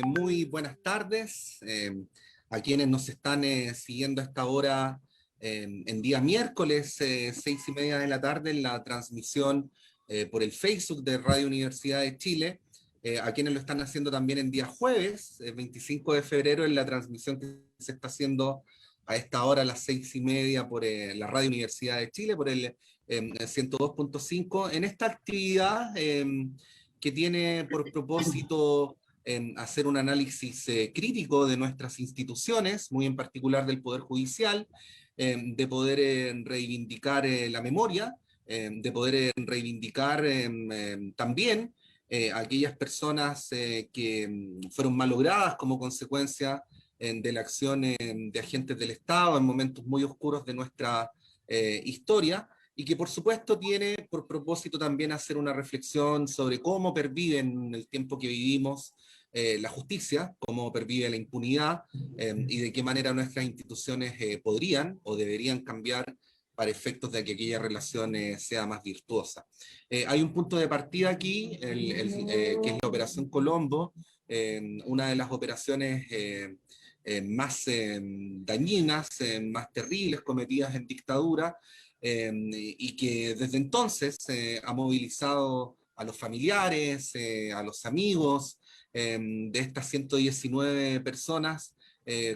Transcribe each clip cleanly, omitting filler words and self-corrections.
Muy buenas tardes a quienes nos están siguiendo a esta hora en día miércoles, 6:30 de la tarde, en la transmisión por el Facebook de Radio Universidad de Chile, a quienes lo están haciendo también en día jueves, 25 de febrero, en la transmisión que se está haciendo a esta hora, a las 6:30, por la Radio Universidad de Chile, por el 102.5, en esta actividad que tiene por propósito hacer un análisis crítico de nuestras instituciones, muy en particular del Poder Judicial, de poder reivindicar la memoria, de poder reivindicar también aquellas personas que fueron malogradas como consecuencia de la acción de agentes del Estado en momentos muy oscuros de nuestra historia, y que por supuesto tiene por propósito también hacer una reflexión sobre cómo perviven en el tiempo que vivimos la justicia, cómo pervive la impunidad y de qué manera nuestras instituciones podrían o deberían cambiar para efectos de que aquella relación sea más virtuosa. Hay un punto de partida aquí, que es la Operación Colombo, una de las operaciones más dañinas, más terribles cometidas en dictadura, y que desde entonces ha movilizado a los familiares, a los amigos de estas 119 personas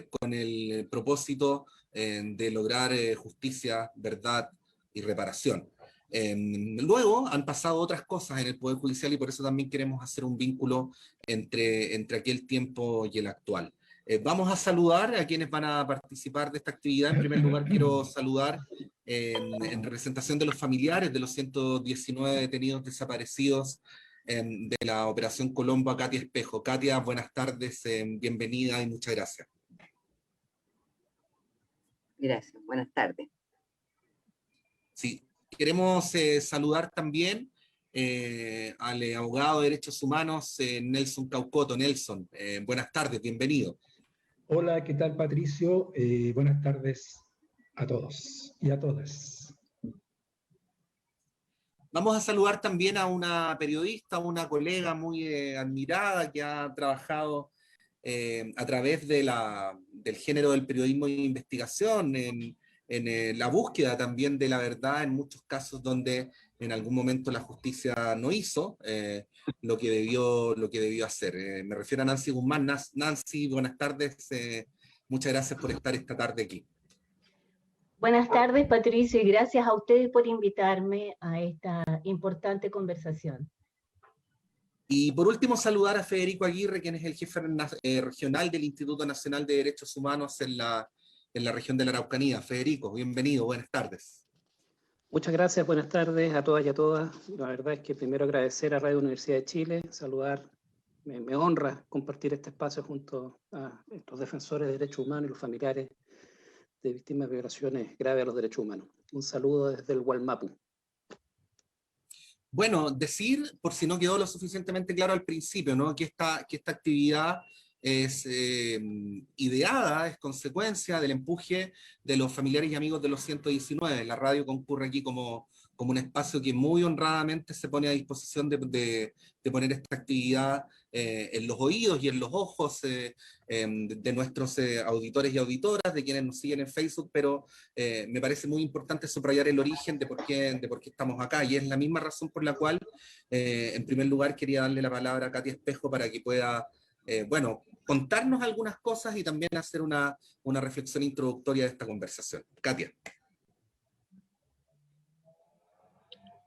con el propósito de lograr justicia, verdad y reparación. Luego han pasado otras cosas en el Poder Judicial y por eso también queremos hacer un vínculo entre aquel tiempo y el actual. Vamos a saludar a quienes van a participar de esta actividad. En primer lugar, quiero saludar en representación de los familiares de los 119 detenidos desaparecidos de la Operación Colombo a Katia Espejo. Katia, buenas tardes, bienvenida y muchas gracias. Gracias, buenas tardes. Sí, queremos saludar también al abogado de Derechos Humanos, Nelson Caucoto. Nelson, buenas tardes, bienvenido. Hola, ¿qué tal, Patricio? Buenas tardes a todos y a todas. Vamos a saludar también a una periodista, una colega muy admirada que ha trabajado a través del género del periodismo de investigación, en la búsqueda también de la verdad en muchos casos donde en algún momento la justicia no hizo lo que debió hacer. Me refiero a Nancy Guzmán. Nancy, buenas tardes. Muchas gracias por estar esta tarde aquí. Buenas tardes, Patricio, y gracias a ustedes por invitarme a esta importante conversación. Y por último, saludar a Federico Aguirre, quien es el jefe regional del Instituto Nacional de Derechos Humanos en la región de la Araucanía. Federico, bienvenido, buenas tardes. Muchas gracias, buenas tardes a todas y a todas. La verdad es que primero agradecer a Radio Universidad de Chile, saludar, me honra compartir este espacio junto a estos defensores de derechos humanos y los familiares de víctimas de violaciones graves a los derechos humanos. Un saludo desde el Gualmapu. Bueno, decir, por si no quedó lo suficientemente claro al principio, ¿no? que esta actividad es ideada, es consecuencia del empuje de los familiares y amigos de los 119. La radio concurre aquí como un espacio que muy honradamente se pone a disposición de poner esta actividad en los oídos y en los ojos de nuestros auditores y auditoras, de quienes nos siguen en Facebook, pero me parece muy importante subrayar el origen de por qué estamos acá, y es la misma razón por la cual, en primer lugar, quería darle la palabra a Katia Espejo para que pueda contarnos algunas cosas y también hacer una reflexión introductoria de esta conversación. Katia.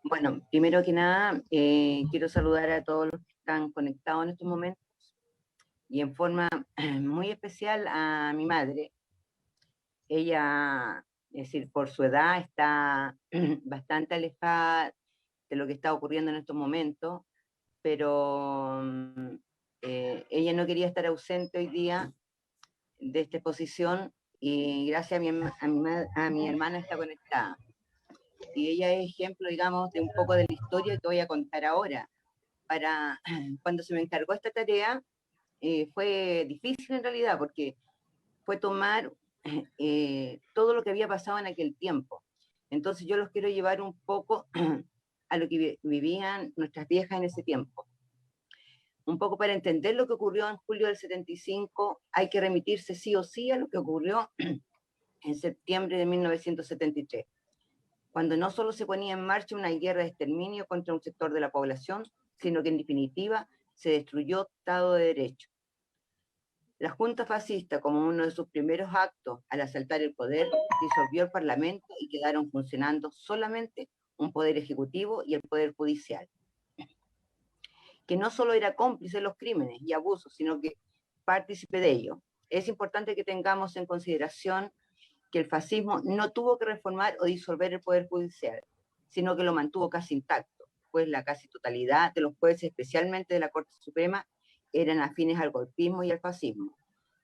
Bueno, primero que nada, quiero saludar a todos los que están conectados en estos momentos y en forma muy especial a mi madre. Ella, es decir, por su edad está bastante alejada de lo que está ocurriendo en estos momentos, pero ella no quería estar ausente hoy día de esta exposición y gracias a mi hermana está conectada. Y ella es ejemplo, digamos, de un poco de la historia que voy a contar ahora. Cuando se me encargó esta tarea, fue difícil en realidad, porque fue tomar todo lo que había pasado en aquel tiempo. Entonces yo los quiero llevar un poco a lo que vivían nuestras viejas en ese tiempo. Un poco para entender lo que ocurrió en julio del 75, hay que remitirse sí o sí a lo que ocurrió en septiembre de 1973, cuando no solo se ponía en marcha una guerra de exterminio contra un sector de la población, sino que en definitiva se destruyó Estado de Derecho. La Junta Fascista, como uno de sus primeros actos al asaltar el poder, disolvió el Parlamento y quedaron funcionando solamente un poder ejecutivo y el poder judicial, que no solo era cómplice de los crímenes y abusos, sino que partícipe de ellos. Es importante que tengamos en consideración que el fascismo no tuvo que reformar o disolver el poder judicial, sino que lo mantuvo casi intacto, pues la casi totalidad de los jueces, especialmente de la Corte Suprema, eran afines al golpismo y al fascismo.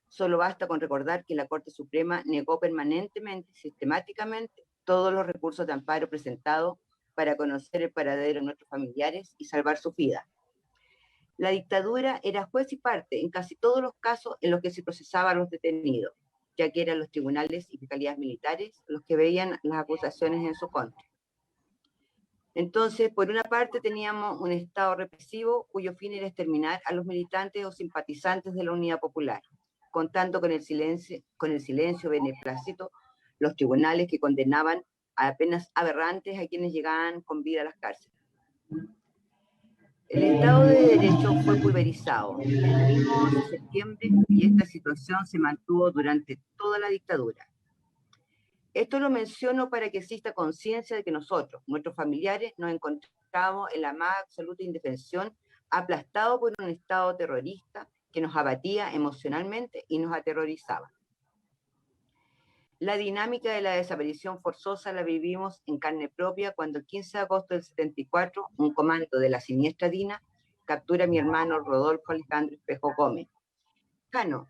Solo basta con recordar que la Corte Suprema negó permanentemente, sistemáticamente, todos los recursos de amparo presentados para conocer el paradero de nuestros familiares y salvar sus vidas. La dictadura era juez y parte en casi todos los casos en los que se procesaban a los detenidos, ya que eran los tribunales y fiscalías militares los que veían las acusaciones en su contra. Entonces, por una parte teníamos un Estado represivo cuyo fin era exterminar a los militantes o simpatizantes de la Unidad Popular, contando con el silencio beneplácito, los tribunales que condenaban a penas aberrantes a quienes llegaban con vida a las cárceles. El Estado de Derecho fue pulverizado el mismo 11 de septiembre y esta situación se mantuvo durante toda la dictadura. Esto lo menciono para que exista conciencia de que nosotros, nuestros familiares, nos encontramos en la más absoluta indefensión, aplastados por un Estado terrorista que nos abatía emocionalmente y nos aterrorizaba. La dinámica de la desaparición forzosa la vivimos en carne propia cuando el 15 de agosto del 74, un comando de la siniestra DINA captura a mi hermano Rodolfo Alejandro Espejo Gómez. Cano,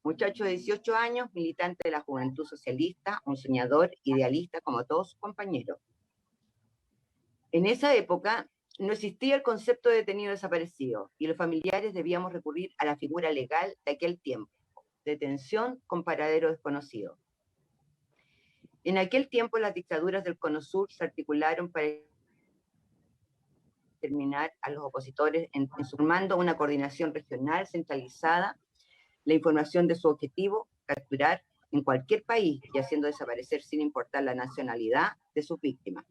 muchacho de 18 años, militante de la Juventud Socialista, un soñador, idealista como todos sus compañeros. En esa época no existía el concepto de detenido desaparecido y los familiares debíamos recurrir a la figura legal de aquel tiempo, detención con paradero desconocido. En aquel tiempo las dictaduras del Cono Sur se articularon para determinar a los opositores formando una coordinación regional centralizada, la información de su objetivo, capturar en cualquier país y haciendo desaparecer sin importar la nacionalidad de sus víctimas.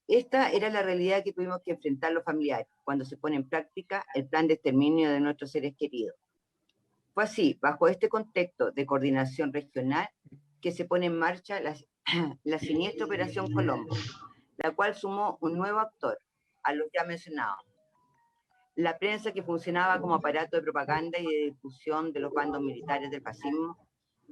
Esta era la realidad que tuvimos que enfrentar los familiares cuando se pone en práctica el plan de exterminio de nuestros seres queridos. Fue así, bajo este contexto de coordinación regional, que se pone en marcha la siniestra Operación Colombo, la cual sumó un nuevo actor, a los ya mencionados. La prensa, que funcionaba como aparato de propaganda y de difusión de los bandos militares del fascismo,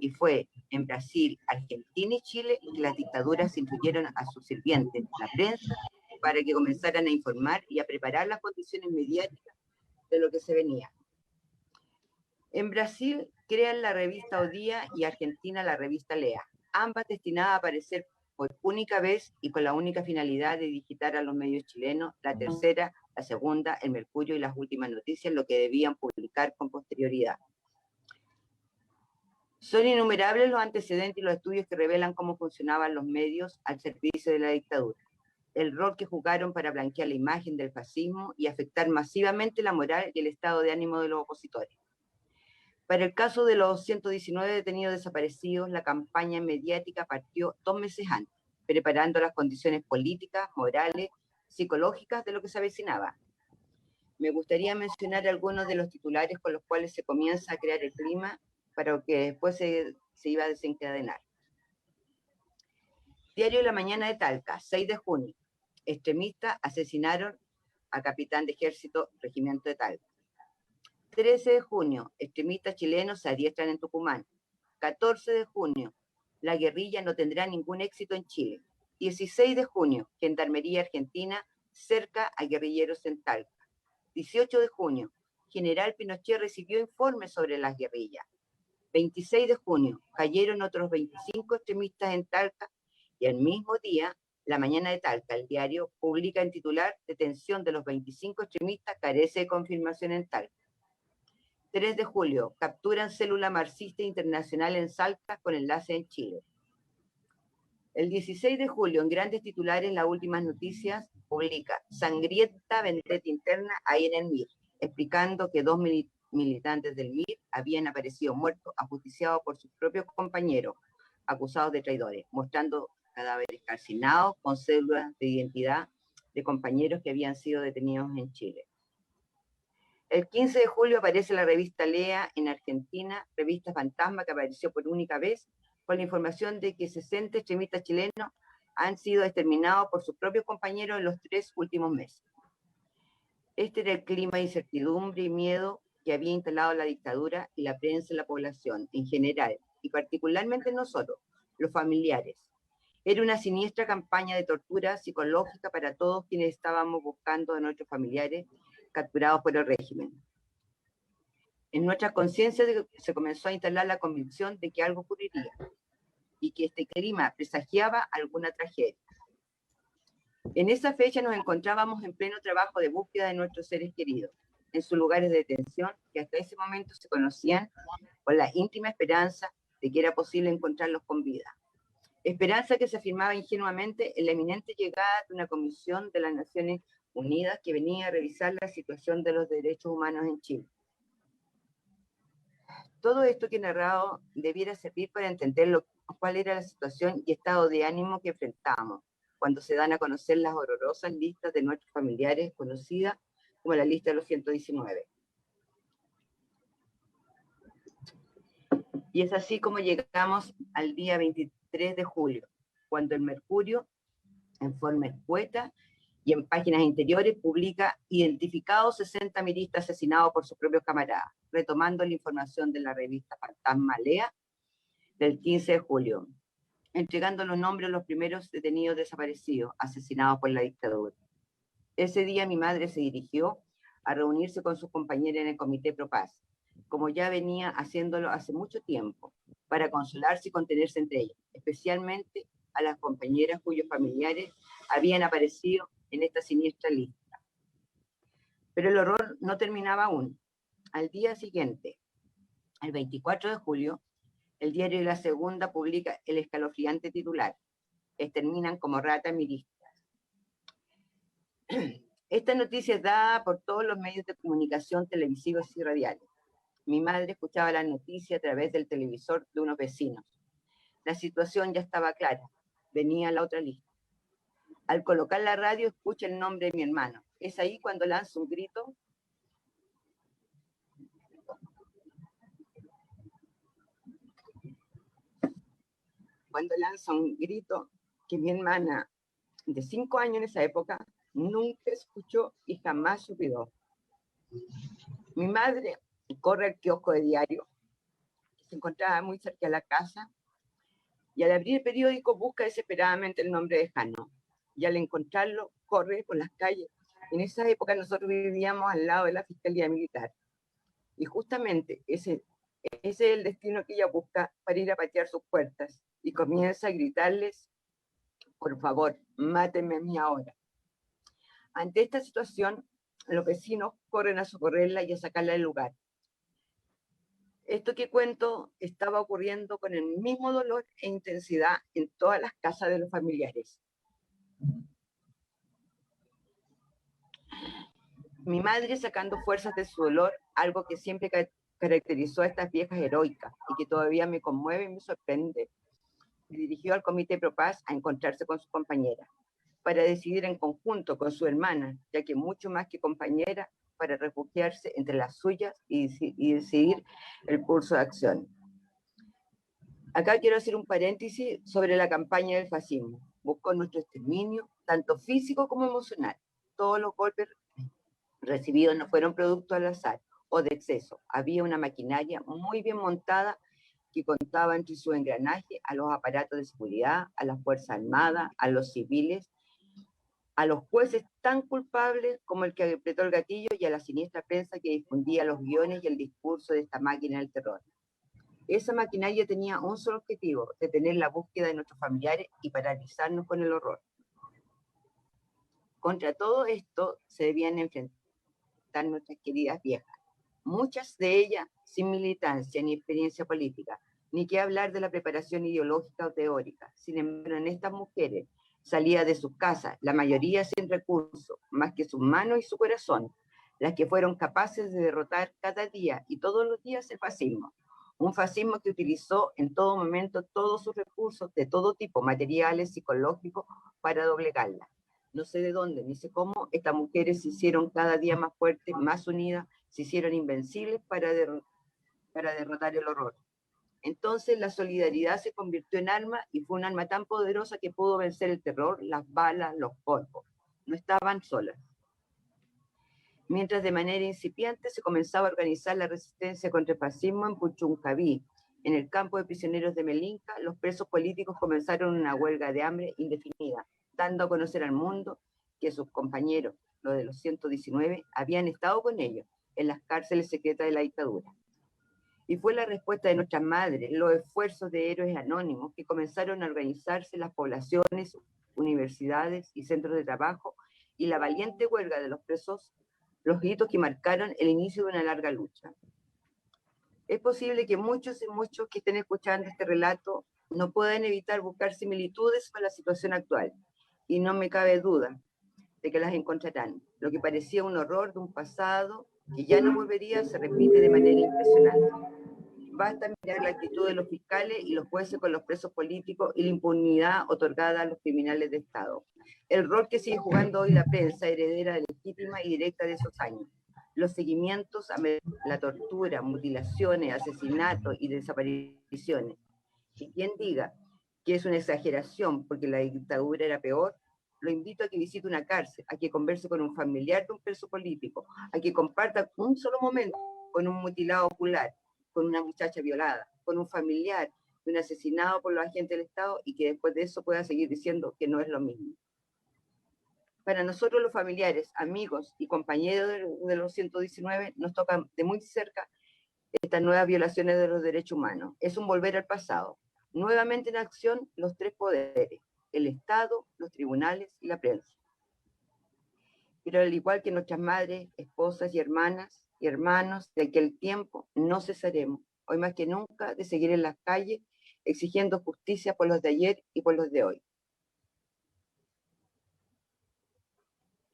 y fue en Brasil, Argentina y Chile que las dictaduras instruyeron a sus sirvientes, la prensa, para que comenzaran a informar y a preparar las condiciones mediáticas de lo que se venía. En Brasil crean la revista O Día y Argentina la revista Lea, ambas destinadas a aparecer por única vez y con la única finalidad de digitar a los medios chilenos, la tercera, la segunda, el Mercurio y las últimas noticias, lo que debían publicar con posterioridad. Son innumerables los antecedentes y los estudios que revelan cómo funcionaban los medios al servicio de la dictadura, el rol que jugaron para blanquear la imagen del fascismo y afectar masivamente la moral y el estado de ánimo de los opositores. Para el caso de los 119 detenidos desaparecidos, la campaña mediática partió 2 meses antes, preparando las condiciones políticas, morales, psicológicas de lo que se avecinaba. Me gustaría mencionar algunos de los titulares con los cuales se comienza a crear el clima para lo que después se iba a desencadenar. Diario de la Mañana de Talca, 6 de junio. Extremistas asesinaron a capitán de ejército, regimiento de Talca. 13 de junio, extremistas chilenos se adiestran en Tucumán. 14 de junio, la guerrilla no tendrá ningún éxito en Chile. 16 de junio, Gendarmería Argentina cerca a guerrilleros en Talca. 18 de junio, General Pinochet recibió informes sobre las guerrillas. 26 de junio, cayeron otros 25 extremistas en Talca y el mismo día, La Mañana de Talca, el diario, publica en titular: detención de los 25 extremistas carece de confirmación en Talca. 3 de julio, capturan célula marxista internacional en Salta con enlace en Chile. El 16 de julio, en grandes titulares, las últimas noticias publica sangrienta vendetta interna ahí en el MIR, explicando que 2 militantes del MIR habían aparecido muertos, ajusticiados por sus propios compañeros, acusados de traidores, mostrando cadáveres calcinados con cédulas de identidad de compañeros que habían sido detenidos en Chile. El 15 de julio aparece la revista Lea en Argentina, revista fantasma que apareció por única vez, con la información de que 60 extremistas chilenos han sido exterminados por sus propios compañeros en los 3 últimos meses. Este era el clima de incertidumbre y miedo que había instalado la dictadura y la prensa en la población en general, y particularmente en nosotros, los familiares. Era una siniestra campaña de tortura psicológica para todos quienes estábamos buscando a nuestros familiares capturados por el régimen. En nuestra conciencia se comenzó a instalar la convicción de que algo ocurriría y que este clima presagiaba alguna tragedia. En esa fecha nos encontrábamos en pleno trabajo de búsqueda de nuestros seres queridos, en sus lugares de detención, que hasta ese momento se conocían con la íntima esperanza de que era posible encontrarlos con vida. Esperanza que se afirmaba ingenuamente en la inminente llegada de una comisión de las Naciones Unidas que venía a revisar la situación de los derechos humanos en Chile. Todo esto que he narrado debiera servir para entender cuál era la situación y estado de ánimo que enfrentamos cuando se dan a conocer las horrorosas listas de nuestros familiares, conocidas como la lista de los 119. Y es así como llegamos al día 23 de julio, cuando el Mercurio, en forma escueta y en páginas interiores, publica identificados 60 miristas asesinados por sus propios camaradas, retomando la información de la revista Fantasma Lea del 15 de julio, entregando los nombres de los primeros detenidos desaparecidos, asesinados por la dictadura. Ese día mi madre se dirigió a reunirse con sus compañeras en el Comité Pro Paz, como ya venía haciéndolo hace mucho tiempo, para consolarse y contenerse entre ellas, especialmente a las compañeras cuyos familiares habían aparecido en esta siniestra lista. Pero el horror no terminaba aún. Al día siguiente, el 24 de julio, el diario La Segunda publica el escalofriante titular: exterminan como ratas miristas. Esta noticia es dada por todos los medios de comunicación televisivos y radiales. Mi madre escuchaba la noticia a través del televisor de unos vecinos. La situación ya estaba clara. Venía la otra lista. Al colocar la radio, escucha el nombre de mi hermano. Es ahí cuando lanza un grito. Cuando lanza un grito que mi hermana, de 5 años en esa época, nunca escuchó y jamás olvidó. Mi madre corre al kiosco de diario, que se encontraba muy cerca de la casa, y al abrir el periódico busca desesperadamente el nombre de Jano. Y al encontrarlo, corre por las calles. En esa época nosotros vivíamos al lado de la Fiscalía Militar. Y justamente ese es el destino que ella busca para ir a patear sus puertas. Y comienza a gritarles: por favor, mátenme a mí ahora. Ante esta situación, los vecinos corren a socorrerla y a sacarla del lugar. Esto que cuento estaba ocurriendo con el mismo dolor e intensidad en todas las casas de los familiares. Mi madre, sacando fuerzas de su dolor, algo que siempre caracterizó a estas viejas heroicas y que todavía me conmueve y me sorprende, se dirigió al Comité Pro Paz a encontrarse con su compañera, para decidir en conjunto con su hermana, ya que mucho más que compañera, para refugiarse entre las suyas y decidir el curso de acción. Acá quiero hacer un paréntesis sobre la campaña del fascismo. Buscó nuestro exterminio, tanto físico como emocional. Todos los golpes recibidos no fueron producto al azar o de exceso. Había una maquinaria muy bien montada que contaba entre su engranaje a los aparatos de seguridad, a las Fuerzas Armadas, a los civiles, a los jueces tan culpables como el que apretó el gatillo y a la siniestra prensa que difundía los guiones y el discurso de esta máquina del terror. Esa maquinaria tenía un solo objetivo: detener la búsqueda de nuestros familiares y paralizarnos con el horror. Contra todo esto se debían enfrentar nuestras queridas viejas, muchas de ellas sin militancia ni experiencia política, ni qué hablar de la preparación ideológica o teórica. Sin embargo, en estas mujeres salía de sus casas, la mayoría sin recursos, más que sus manos y su corazón, las que fueron capaces de derrotar cada día y todos los días el fascismo. Un fascismo que utilizó en todo momento todos sus recursos de todo tipo, materiales, psicológicos, para doblegarla. No sé de dónde, ni sé cómo, estas mujeres se hicieron cada día más fuertes, más unidas, se hicieron invencibles para derrotar el horror. Entonces la solidaridad se convirtió en arma y fue un arma tan poderosa que pudo vencer el terror, las balas, los polvos. No estaban solas. Mientras de manera incipiente se comenzaba a organizar la resistencia contra el fascismo en Puchuncaví, en el campo de prisioneros de Melinca, los presos políticos comenzaron una huelga de hambre indefinida, dando a conocer al mundo que sus compañeros, los de los 119, habían estado con ellos en las cárceles secretas de la dictadura. Y fue la respuesta de nuestras madres, los esfuerzos de héroes anónimos que comenzaron a organizarse las poblaciones, universidades y centros de trabajo, y la valiente huelga de los presos, los gritos que marcaron el inicio de una larga lucha. Es posible que muchos y muchos que estén escuchando este relato no puedan evitar buscar similitudes con la situación actual, y no me cabe duda de que las encontrarán. Lo que parecía un horror de un pasado que ya no volvería se repite de manera impresionante. Basta mirar la actitud de los fiscales y los jueces con los presos políticos y la impunidad otorgada a los criminales de Estado. El rol que sigue jugando hoy la prensa, heredera legítima y directa de esos años. Los seguimientos a la tortura, mutilaciones, asesinatos y desapariciones. Y quien diga que es una exageración porque la dictadura era peor, lo invito a que visite una cárcel, a que converse con un familiar de un preso político, a que comparta un solo momento con un mutilado ocular, con una muchacha violada, con un familiar de un asesinado por los agentes del Estado y que después de eso pueda seguir diciendo que no es lo mismo. Para nosotros los familiares, amigos y compañeros de los 119 nos tocan de muy cerca estas nuevas violaciones de los derechos humanos. Es un volver al pasado. Nuevamente en acción los tres poderes, el Estado, los tribunales y la prensa. Pero al igual que nuestras madres, esposas y hermanas y hermanos de aquel tiempo, no cesaremos, hoy más que nunca, de seguir en las calles exigiendo justicia por los de ayer y por los de hoy.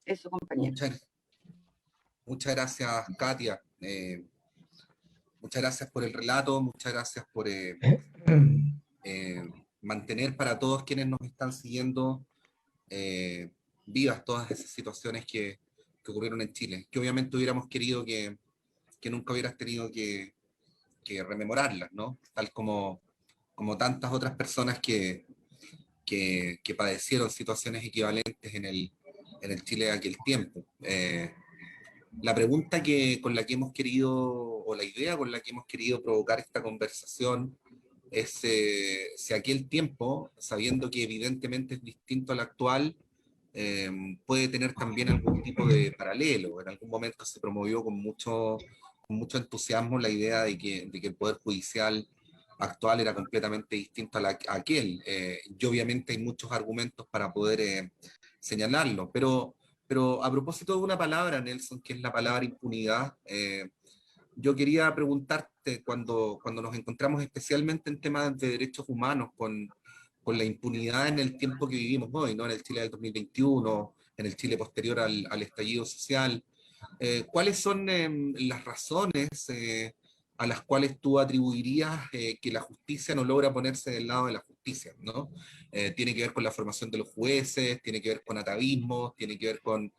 Eso, compañeros. Muchas gracias, Katia. Muchas gracias por el relato, muchas gracias por mantener para todos quienes nos están siguiendo vivas todas esas situaciones que ocurrieron en Chile, que obviamente hubiéramos querido que nunca hubieras tenido que rememorarlas, ¿no? Tal como tantas otras personas que padecieron situaciones equivalentes en el Chile de aquel tiempo. La pregunta con la que hemos querido, o la idea con la que hemos querido provocar esta conversación es si aquel tiempo, sabiendo que evidentemente es distinto al actual, puede tener también algún tipo de paralelo. En algún momento se promovió con mucho entusiasmo la idea de que el Poder Judicial actual era completamente distinto a aquel. Y obviamente hay muchos argumentos para poder señalarlo, pero a propósito de una palabra, Nelson, que es la palabra impunidad, yo quería preguntarte, cuando nos encontramos especialmente en temas de derechos humanos, con la impunidad en el tiempo que vivimos hoy, ¿no? En el Chile del 2021, en el Chile posterior al estallido social, ¿cuáles son las razones a las cuales tú atribuirías que la justicia no logra ponerse del lado de la justicia, ¿no? Tiene que ver con la formación de los jueces, tiene que ver con atavismos, tiene que ver con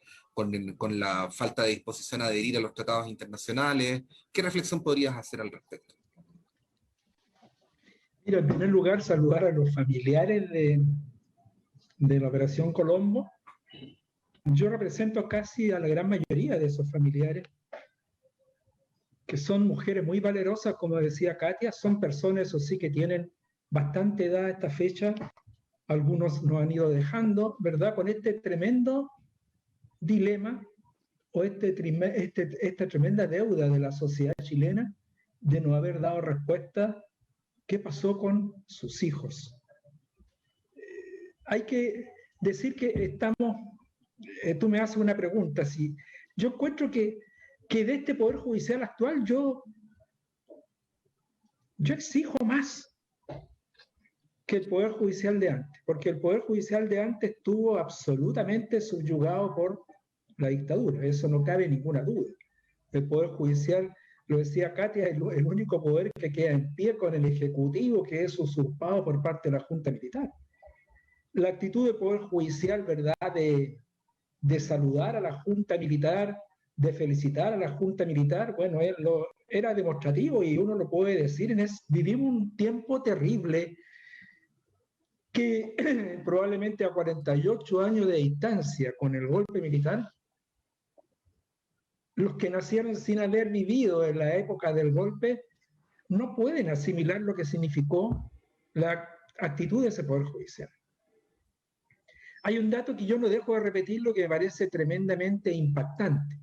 la falta de disposición a adherir a los tratados internacionales. ¿Qué reflexión podrías hacer al respecto? Mira, en primer lugar, saludar a los familiares de la Operación Colombo. Yo represento casi a la gran mayoría de esos familiares, que son mujeres muy valerosas, como decía Katia, son personas, eso sí, que tienen bastante edad a esta fecha, algunos nos han ido dejando, ¿verdad?, con este tremendo dilema o esta tremenda deuda de la sociedad chilena de no haber dado respuesta. ¿Qué pasó con sus hijos? Hay que decir que estamos, tú me haces una pregunta, si yo encuentro que de este Poder Judicial actual yo exijo más. que el Poder Judicial de antes, porque el Poder Judicial de antes estuvo absolutamente subyugado por la dictadura, eso no cabe ninguna duda. El Poder Judicial, lo decía Katia, es el único poder que queda en pie con el Ejecutivo, que es usurpado por parte de la Junta Militar. La actitud del Poder Judicial, ¿verdad?, de saludar a la Junta Militar, de felicitar a la Junta Militar, bueno, era demostrativo y uno lo puede decir, vivimos un tiempo terrible que probablemente a 48 años de distancia con el golpe militar, los que nacieron sin haber vivido en la época del golpe no pueden asimilar lo que significó la actitud de ese Poder Judicial. Hay un dato que yo no dejo de repetirlo que me parece tremendamente impactante.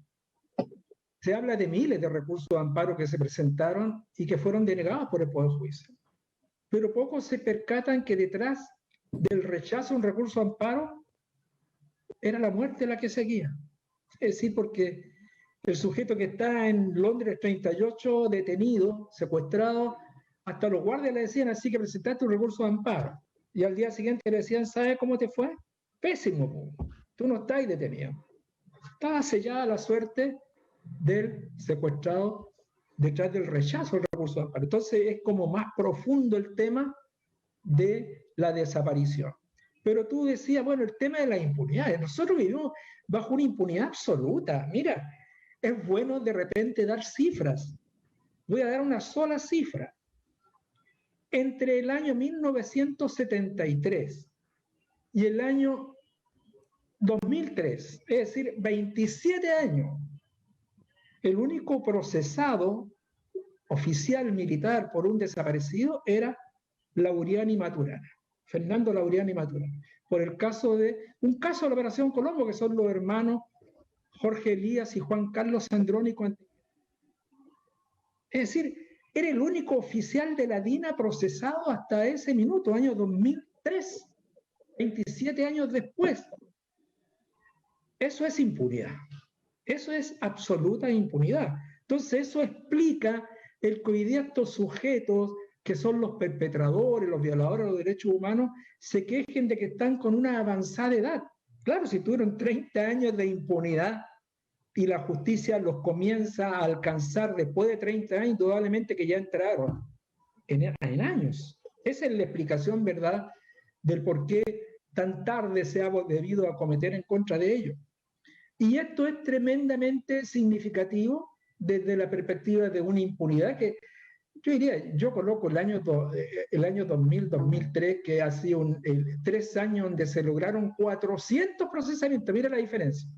Se habla de miles de recursos de amparo que se presentaron y que fueron denegados por el Poder Judicial. Pero pocos se percatan que detrás del rechazo a un recurso de amparo era la muerte la que seguía. Es decir, porque el sujeto que está en Londres 38 detenido, secuestrado, hasta los guardias le decían así que presentaste un recurso de amparo. Y al día siguiente le decían, ¿sabes cómo te fue? Pésimo, tú no estás detenido. Estaba sellada la suerte del secuestrado detrás del rechazo al recurso de amparo. Entonces es como más profundo el tema de la desaparición. Pero tú decías, bueno, el tema de la impunidad. Nosotros vivimos bajo una impunidad absoluta. Mira, es bueno de repente dar cifras. Voy a dar una sola cifra. Entre el año 1973 y el año 2003, es decir, 27 años, el único procesado oficial militar por un desaparecido era Lauriani Maturana, Fernando Lauriani Maturana, por el caso de la Operación Colombo, que son los hermanos Jorge Elías y Juan Carlos Andrónico. Es decir, era el único oficial de la DINA procesado hasta ese minuto, año 2003, 27 años después. Eso es impunidad. Eso es absoluta impunidad. Entonces eso explica el que hoy día estos sujetos que son los perpetradores, los violadores de los derechos humanos, se quejen de que están con una avanzada edad. Claro, si tuvieron 30 años de impunidad y la justicia los comienza a alcanzar después de 30 años, indudablemente que ya entraron en años. Esa es la explicación, ¿verdad?, del por qué tan tarde se ha debido acometer en contra de ellos. Y esto es tremendamente significativo desde la perspectiva de una impunidad que yo diría, yo coloco el año 2000-2003, que ha sido 3 años donde se lograron 400 procesamientos, mira la diferencia.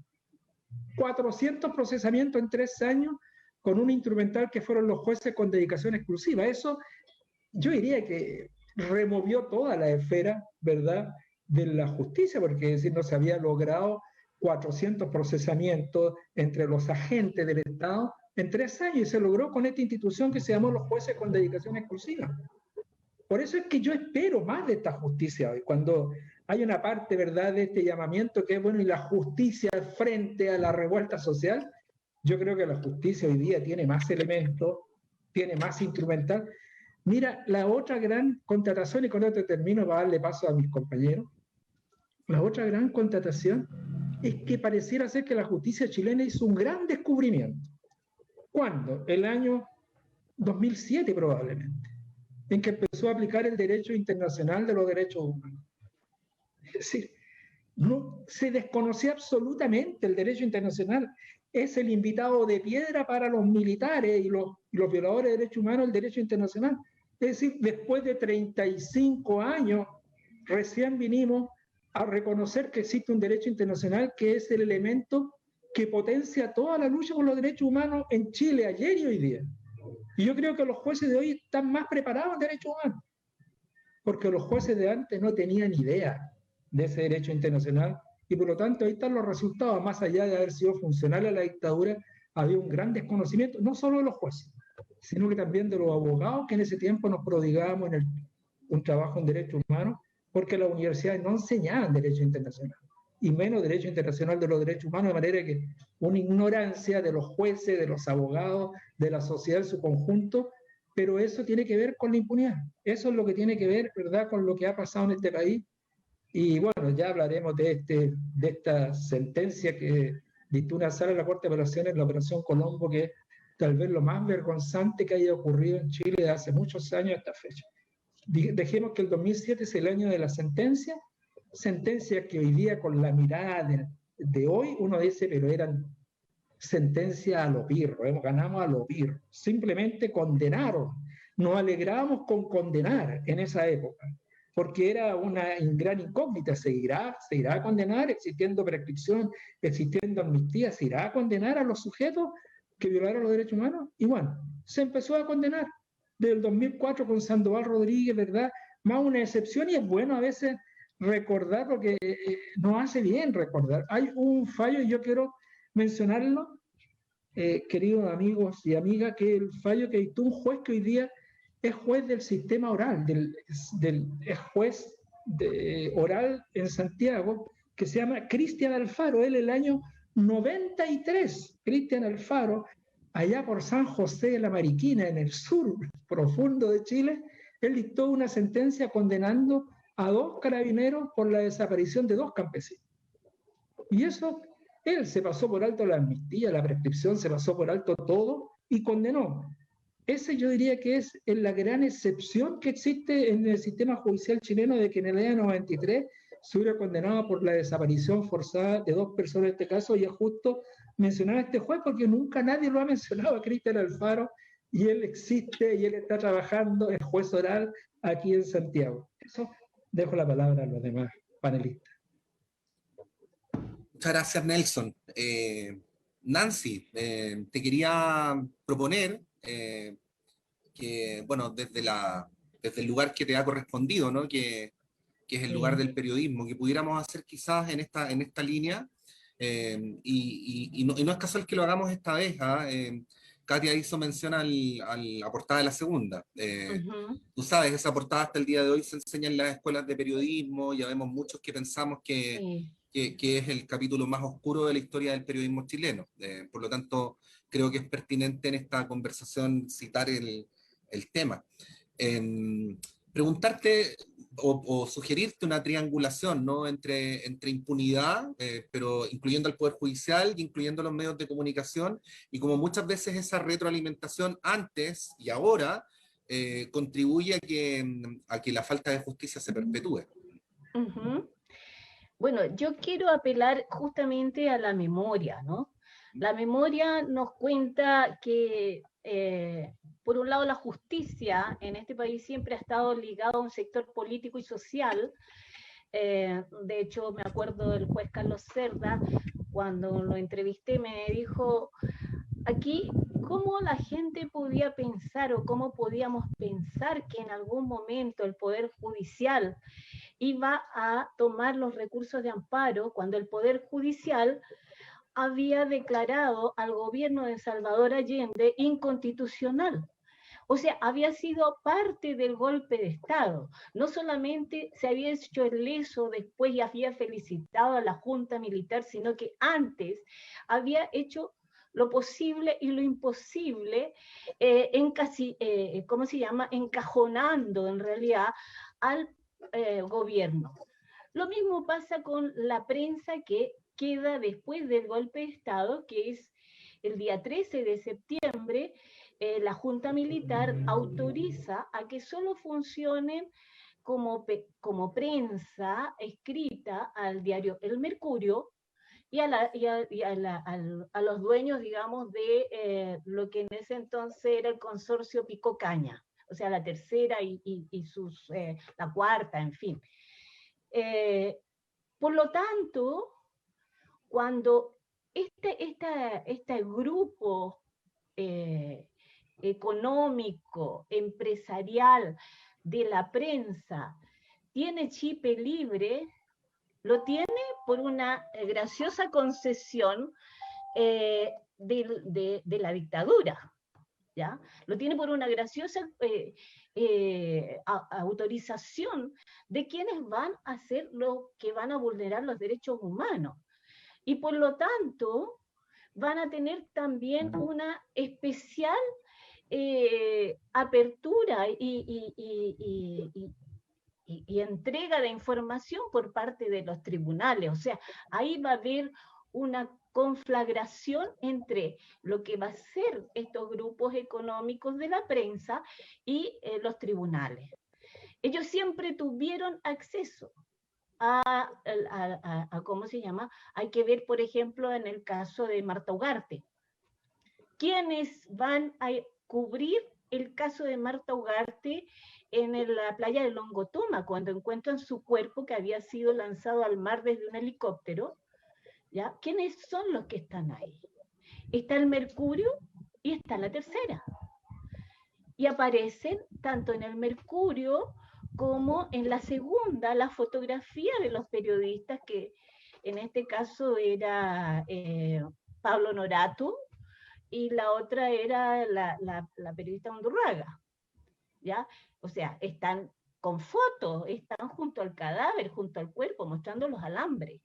400 procesamientos en 3 años con un instrumental que fueron los jueces con dedicación exclusiva. Eso yo diría que removió toda la esfera, ¿verdad?, de la justicia, porque es decir, no se había logrado 400 procesamientos entre los agentes del Estado en 3 años, y se logró con esta institución que se llamó los jueces con dedicación exclusiva. Por eso es que yo espero más de esta justicia hoy, cuando hay una parte, ¿verdad?, de este llamamiento que es, bueno, y la justicia frente a la revuelta social. Yo creo que la justicia hoy día tiene más elementos, tiene más instrumental. Mira, la otra gran contratación, y con esto termino para darle paso a mis compañeros, la otra gran contratación es que pareciera ser que la justicia chilena hizo un gran descubrimiento. ¿Cuándo? El año 2007 probablemente, en que empezó a aplicar el derecho internacional de los derechos humanos. Es decir, no, se desconocía absolutamente el derecho internacional. Es el invitado de piedra para los militares y los violadores de derechos humanos, el derecho internacional. Es decir, después de 35 años, recién vinimos a reconocer que existe un derecho internacional que es el elemento que potencia toda la lucha por los derechos humanos en Chile ayer y hoy día. Y yo creo que los jueces de hoy están más preparados en derechos humanos, porque los jueces de antes no tenían idea de ese derecho internacional, y por lo tanto ahí están los resultados. Más allá de haber sido funcional a la dictadura, había un gran desconocimiento, no solo de los jueces, sino que también de los abogados que en ese tiempo nos prodigábamos en un trabajo en derechos humanos, porque las universidades no enseñaban derecho internacional, y menos derecho internacional de los derechos humanos, de manera que una ignorancia de los jueces, de los abogados, de la sociedad en su conjunto, pero eso tiene que ver con la impunidad. Eso es lo que tiene que ver, ¿verdad?, con lo que ha pasado en este país. Y bueno, ya hablaremos de esta sentencia que dictó una sala de la Corte de Apelaciones, la Operación Colombo, que es tal vez lo más vergonzante que haya ocurrido en Chile de hace muchos años a esta fecha. Dejemos que el 2007 es el año de la sentencia que hoy día con la mirada de hoy uno dice, pero eran sentencias a lo pirro, ganamos a lo pirro. Simplemente condenaron, nos alegrábamos con condenar en esa época, porque era una gran incógnita. ¿Se irá a condenar existiendo prescripción, existiendo amnistía? ¿Se irá a condenar a los sujetos que violaron los derechos humanos? Y bueno, se empezó a condenar del 2004 con Sandoval Rodríguez, ¿verdad? Más una excepción, y es bueno a veces recordar, porque nos hace bien recordar. Hay un fallo, y yo quiero mencionarlo, queridos amigos y amigas, que el fallo que dictó un juez que hoy día es juez del sistema oral, es juez oral en Santiago, que se llama Cristian Alfaro. Él el año 93, Cristian Alfaro, allá por San José de la Mariquina, en el sur profundo de Chile, él dictó una sentencia condenando a 2 carabineros por la desaparición de 2 campesinos. Y eso, él se pasó por alto la amnistía, la prescripción, se pasó por alto todo y condenó. Ese yo diría que es la gran excepción que existe en el sistema judicial chileno, de que en el año 93 se hubiera condenado por la desaparición forzada de 2 personas en este caso, y es justo mencionar a este juez porque nunca nadie lo ha mencionado, a Cristian Alfaro, y él existe y él está trabajando, es juez oral aquí en Santiago. Eso, dejo la palabra a los demás panelistas. Muchas gracias, Nelson. Nancy, te quería proponer que, bueno, desde el lugar que te ha correspondido, ¿no? Que es el lugar del periodismo, que pudiéramos hacer quizás en esta línea, y no es casual que lo hagamos esta vez. Katia hizo mención a la portada de la segunda. Tú sabes, esa portada hasta el día de hoy se enseña en las escuelas de periodismo, ya vemos muchos que pensamos que es el capítulo más oscuro de la historia del periodismo chileno. Por lo tanto, creo que es pertinente en esta conversación citar el tema. Preguntarte o sugerirte una triangulación, ¿no?, entre impunidad, pero incluyendo al Poder Judicial y incluyendo los medios de comunicación, y como muchas veces esa retroalimentación antes y ahora contribuye a que la falta de justicia se perpetúe. Bueno, yo quiero apelar justamente a la memoria, ¿no? La memoria nos cuenta que, por un lado, la justicia en este país siempre ha estado ligada a un sector político y social. De hecho, me acuerdo del juez Carlos Cerda, cuando lo entrevisté, me dijo, aquí, ¿cómo la gente podía pensar o cómo podíamos pensar que en algún momento el Poder Judicial iba a tomar los recursos de amparo cuando el Poder Judicial había declarado al gobierno de Salvador Allende inconstitucional? O sea, había sido parte del golpe de Estado. No solamente se había hecho el leso después y había felicitado a la Junta Militar, sino que antes había hecho lo posible y lo imposible, ¿cómo se llama? Encajonando en realidad al gobierno. Lo mismo pasa con la prensa que queda después del golpe de Estado, que es el día 13 de septiembre, la Junta Militar autoriza a que solo funcionen como prensa escrita al diario El Mercurio y a los dueños, digamos, de lo que en ese entonces era el consorcio Pico Caña, o sea, la tercera y la cuarta, en fin. Por lo tanto, cuando este grupo económico, empresarial de la prensa tiene chip libre, lo tiene por una graciosa concesión de la dictadura, ¿ya? Lo tiene por una graciosa autorización de quienes van a hacer lo que van a vulnerar los derechos humanos. Y por lo tanto, van a tener también una especial apertura y entrega de información por parte de los tribunales. O sea, ahí va a haber una conflagración entre lo que va a ser estos grupos económicos de la prensa y los tribunales. Ellos siempre tuvieron acceso a ¿cómo se llama? Hay que ver, por ejemplo, en el caso de Marta Ugarte. ¿Quiénes van a cubrir el caso de Marta Ugarte en la playa de Longotoma, cuando encuentran su cuerpo que había sido lanzado al mar desde un helicóptero? ¿Ya? ¿Quiénes son los que están ahí? Está el Mercurio y está la Tercera. Y aparecen tanto en el Mercurio como en la Segunda la fotografía de los periodistas, que en este caso era Pablo Norato, y la otra era la periodista Undurraga, ¿ya? O sea, están con fotos, están junto al cadáver, junto al cuerpo, mostrando los alambres,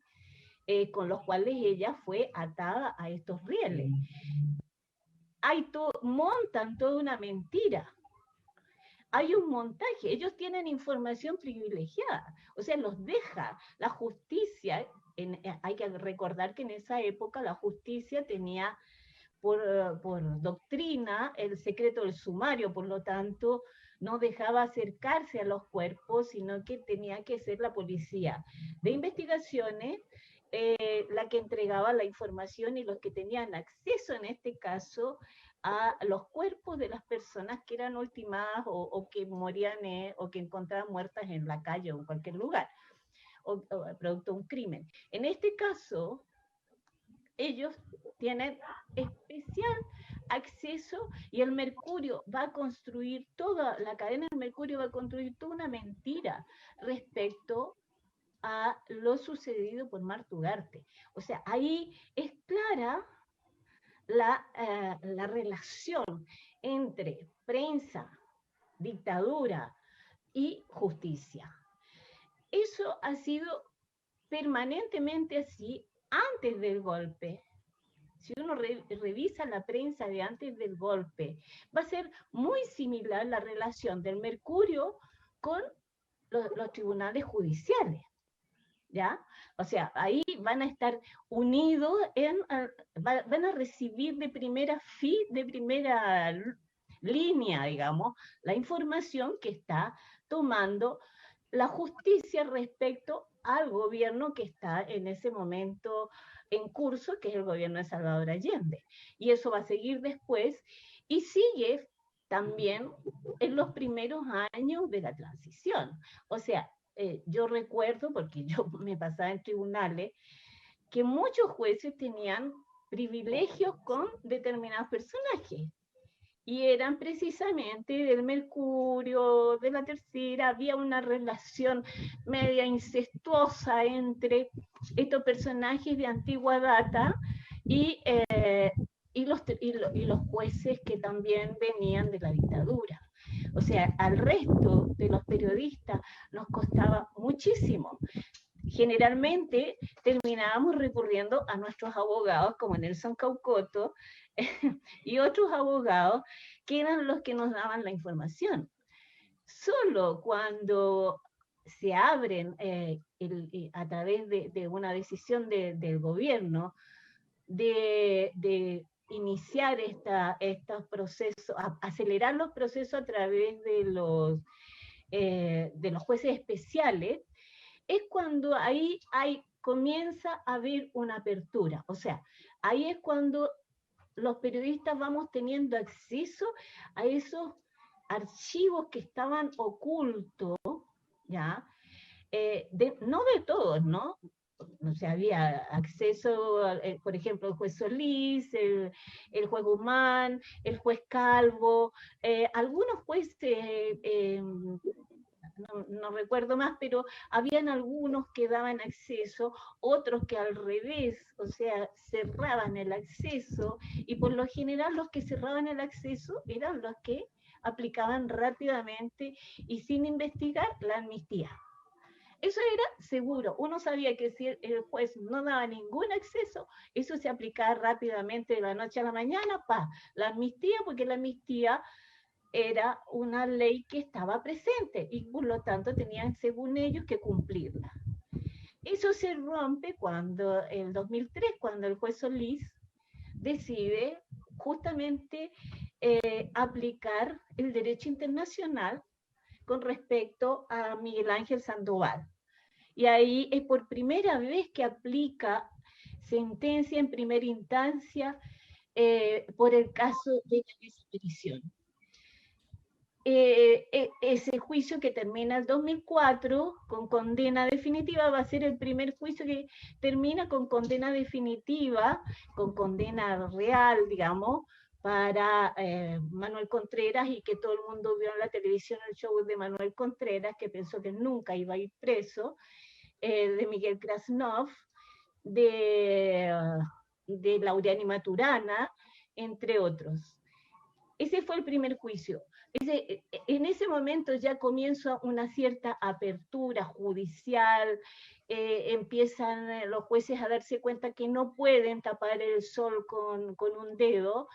con los cuales ella fue atada a estos rieles. Montan toda una mentira. Hay un montaje, ellos tienen información privilegiada, o sea, los deja la justicia. Hay que recordar que en esa época la justicia tenía por doctrina el secreto del sumario, por lo tanto no dejaba acercarse a los cuerpos, sino que tenía que ser la policía de investigaciones la que entregaba la información, y los que tenían acceso en este caso a los cuerpos de las personas que eran ultimadas o que morían o que encontraban muertas en la calle o en cualquier lugar, o producto de un crimen. En este caso, ellos tienen especial acceso, y el Mercurio va a construir toda, la cadena del Mercurio va a construir toda una mentira respecto a lo sucedido por Marta Ugarte. O sea, ahí es clara la relación entre prensa, dictadura y justicia. Eso ha sido permanentemente así antes del golpe. Si uno revisa la prensa de antes del golpe, va a ser muy similar la relación del Mercurio con los tribunales judiciales, ¿ya? O sea, ahí van a estar unidos, van a recibir de primera línea, digamos, la información que está tomando la justicia respecto al gobierno que está en ese momento en curso, que es el gobierno de Salvador Allende. Y eso va a seguir después, y sigue también en los primeros años de la transición. O sea, yo recuerdo, porque yo me pasaba en tribunales, que muchos jueces tenían privilegios con determinados personajes, y eran precisamente del Mercurio, de la Tercera. Había una relación media incestuosa entre estos personajes de antigua data y los jueces que también venían de la dictadura. O sea, al resto de los periodistas nos costaba muchísimo. Generalmente terminábamos recurriendo a nuestros abogados, como Nelson Caucoto, y otros abogados que eran los que nos daban la información. Solo cuando se abren a través de una decisión del gobierno de iniciar estos procesos, acelerar los procesos a través de los jueces especiales, es cuando ahí comienza a haber una apertura. O sea, ahí es cuando los periodistas vamos teniendo acceso a esos archivos que estaban ocultos, ¿ya? No de todos, ¿no? O sea, había acceso, por ejemplo, el juez Solís, el juez Guzmán, el juez Calvo, algunos jueces, no recuerdo más, pero habían algunos que daban acceso, otros que al revés, o sea, cerraban el acceso, y por lo general los que cerraban el acceso eran los que aplicaban rápidamente y sin investigar la amnistía. Eso era seguro. Uno sabía que si el juez no daba ningún acceso, eso se aplicaba rápidamente de la noche a la mañana, la amnistía, porque la amnistía era una ley que estaba presente y por lo tanto tenían, según ellos, que cumplirla. Eso se rompe cuando, en 2003, cuando el juez Solís decide justamente aplicar el derecho internacional con respecto a Miguel Ángel Sandoval. Y ahí es por primera vez que aplica sentencia en primera instancia por el caso de la desaparición. Ese juicio que termina el 2004 con condena definitiva va a ser el primer juicio que termina con condena definitiva, con condena real, digamos, para Manuel Contreras, y que todo el mundo vio en la televisión el show de Manuel Contreras, que pensó que nunca iba a ir preso, de Miguel Krasnov, de Lauriani Maturana, entre otros. Ese fue el primer juicio. En ese momento ya comienza una cierta apertura judicial, empiezan los jueces a darse cuenta que no pueden tapar el sol con un dedo,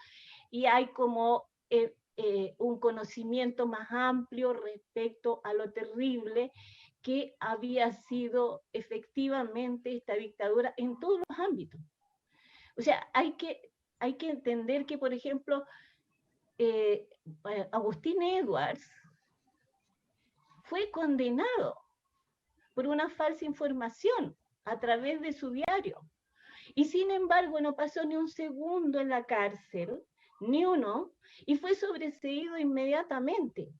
y hay como un conocimiento más amplio respecto a lo terrible que había sido efectivamente esta dictadura en todos los ámbitos. O sea, hay que entender que, por ejemplo, Agustín Edwards fue condenado por una falsa información a través de su diario. Y sin embargo no pasó ni un segundo en la cárcel, ni uno, y fue sobreseído inmediatamente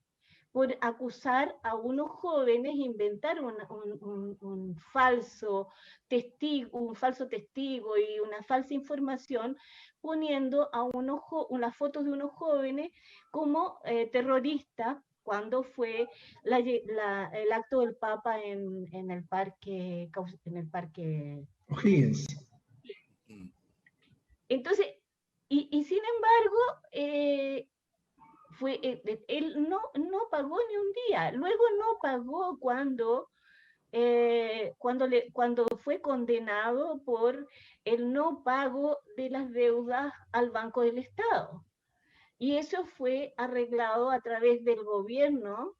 por acusar a unos jóvenes, inventar un falso testigo y una falsa información, poniendo a unas fotos de unos jóvenes como terroristas cuando fue el acto del Papa en el parque O'Higgins. Entonces, y sin embargo, él no pagó ni un día. Luego no pagó cuando fue condenado por el no pago de las deudas al Banco del Estado. Y eso fue arreglado a través del gobierno,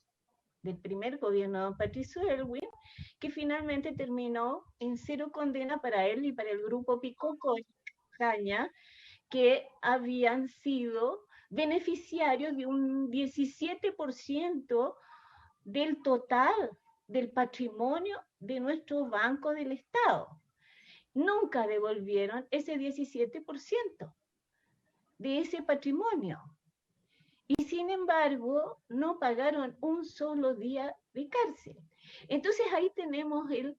del primer gobierno de don Patricio Aylwin, que finalmente terminó en 0 condena para él y para el grupo Picoco Caña, que habían sido beneficiarios de un 17% del total del patrimonio de nuestro Banco del Estado. Nunca devolvieron ese 17% de ese patrimonio. Y sin embargo, no pagaron un solo día de cárcel. Entonces ahí tenemos el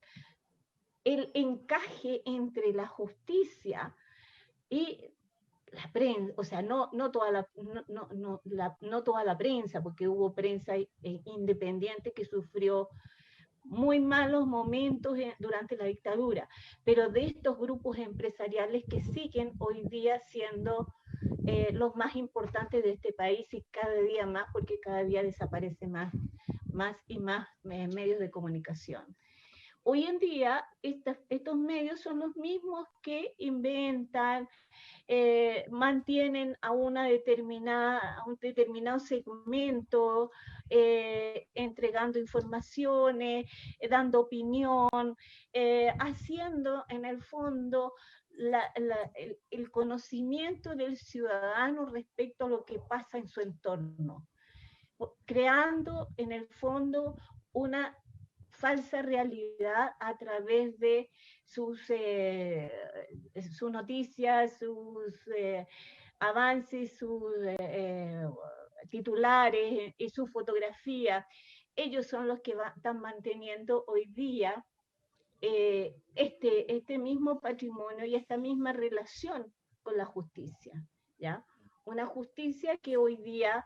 encaje entre la justicia y la prensa, o sea, no toda la prensa, porque hubo prensa independiente que sufrió muy malos momentos durante la dictadura, pero de estos grupos empresariales que siguen hoy día siendo los más importantes de este país, y cada día más, porque cada día desaparecen más y más medios de comunicación. Hoy en día estos medios son los mismos que inventan, mantienen a un determinado segmento, entregando informaciones, dando opinión, haciendo en el fondo el conocimiento del ciudadano respecto a lo que pasa en su entorno, creando en el fondo una falsa realidad a través de sus noticias, sus avances, sus titulares y su fotografía. Ellos son los que están manteniendo hoy día este mismo patrimonio y esta misma relación con la justicia, ¿ya? Una justicia que hoy día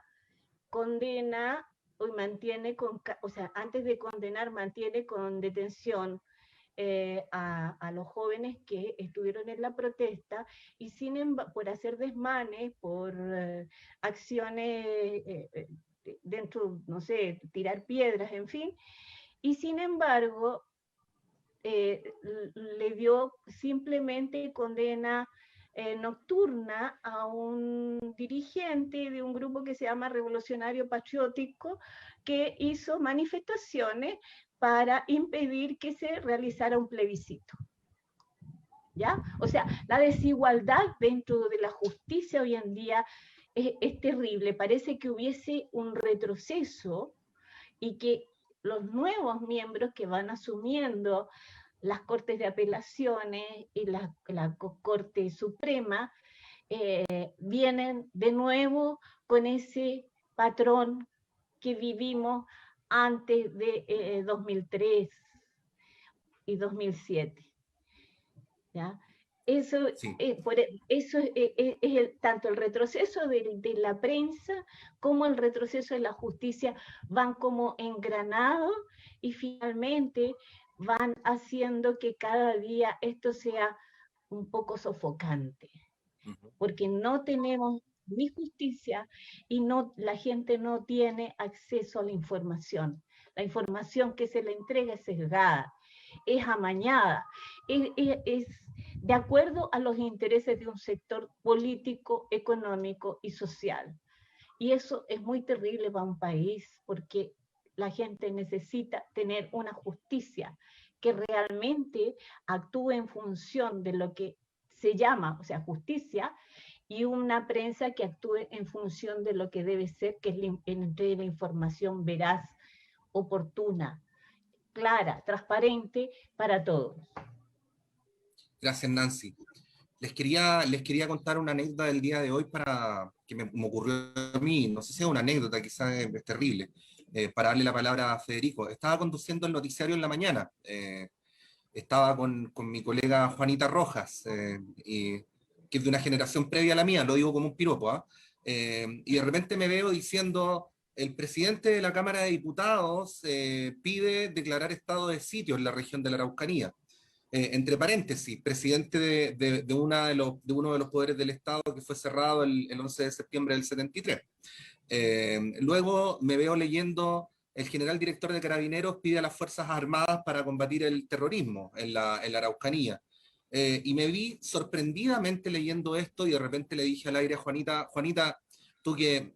condena, hoy mantiene antes de condenar, mantiene con detención a los jóvenes que estuvieron en la protesta, y por hacer desmanes, por acciones dentro, no sé, tirar piedras, en fin, y sin embargo le dio simplemente condena nocturna a un dirigente de un grupo que se llama Revolucionario Patriótico, que hizo manifestaciones para impedir que se realizara un plebiscito. ¿Ya? O sea, la desigualdad dentro de la justicia hoy en día es terrible. Parece que hubiese un retroceso y que los nuevos miembros que van asumiendo las Cortes de Apelaciones y la Corte Suprema vienen de nuevo con ese patrón que vivimos antes de 2003 y 2007. ¿Ya? Eso, Sí. eso es tanto el retroceso de la prensa como el retroceso de la justicia van como engranados y finalmente van haciendo que cada día esto sea un poco sofocante, porque no tenemos ni justicia y la gente no tiene acceso a la información. La información que se le entrega es sesgada, es amañada, es de acuerdo a los intereses de un sector político, económico y social. Y eso es muy terrible para un país, porque la gente necesita tener una justicia que realmente actúe en función de lo que se llama, o sea, justicia, y una prensa que actúe en función de lo que debe ser, que es entregue la información veraz, oportuna, clara, transparente para todos. Gracias, Nancy. Les quería contar una anécdota del día de hoy que me ocurrió a mí. No sé si es una anécdota, quizás es terrible. Para darle la palabra a Federico. Estaba conduciendo el noticiario en la mañana. Estaba con mi colega Juanita Rojas, que es de una generación previa a la mía, lo digo como un piropo, ¿ah? Y de repente me veo diciendo: el presidente de la Cámara de Diputados pide declarar estado de sitio en la región de la Araucanía. Entre paréntesis, presidente de uno de los poderes del Estado que fue cerrado el 11 de septiembre del 73. Luego me veo leyendo: el general director de Carabineros pide a las Fuerzas Armadas para combatir el terrorismo en la Araucanía. Y me vi sorprendidamente leyendo esto y de repente le dije al aire a Juanita: Juanita, tú que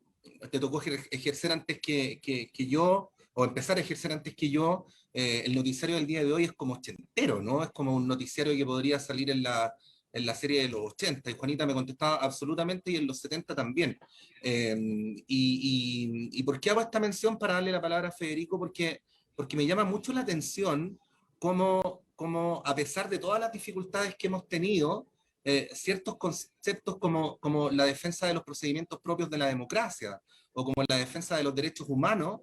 te tocó ejercer antes que yo, o empezar a ejercer antes que yo, el noticiario del día de hoy es como ochentero, ¿no? Es como un noticiario que podría salir en la serie de los 80, y Juanita me contestaba: absolutamente, y en los 70 también. ¿Y por qué hago esta mención para darle la palabra a Federico? Porque me llama mucho la atención cómo a pesar de todas las dificultades que hemos tenido, ciertos conceptos como la defensa de los procedimientos propios de la democracia, o como la defensa de los derechos humanos,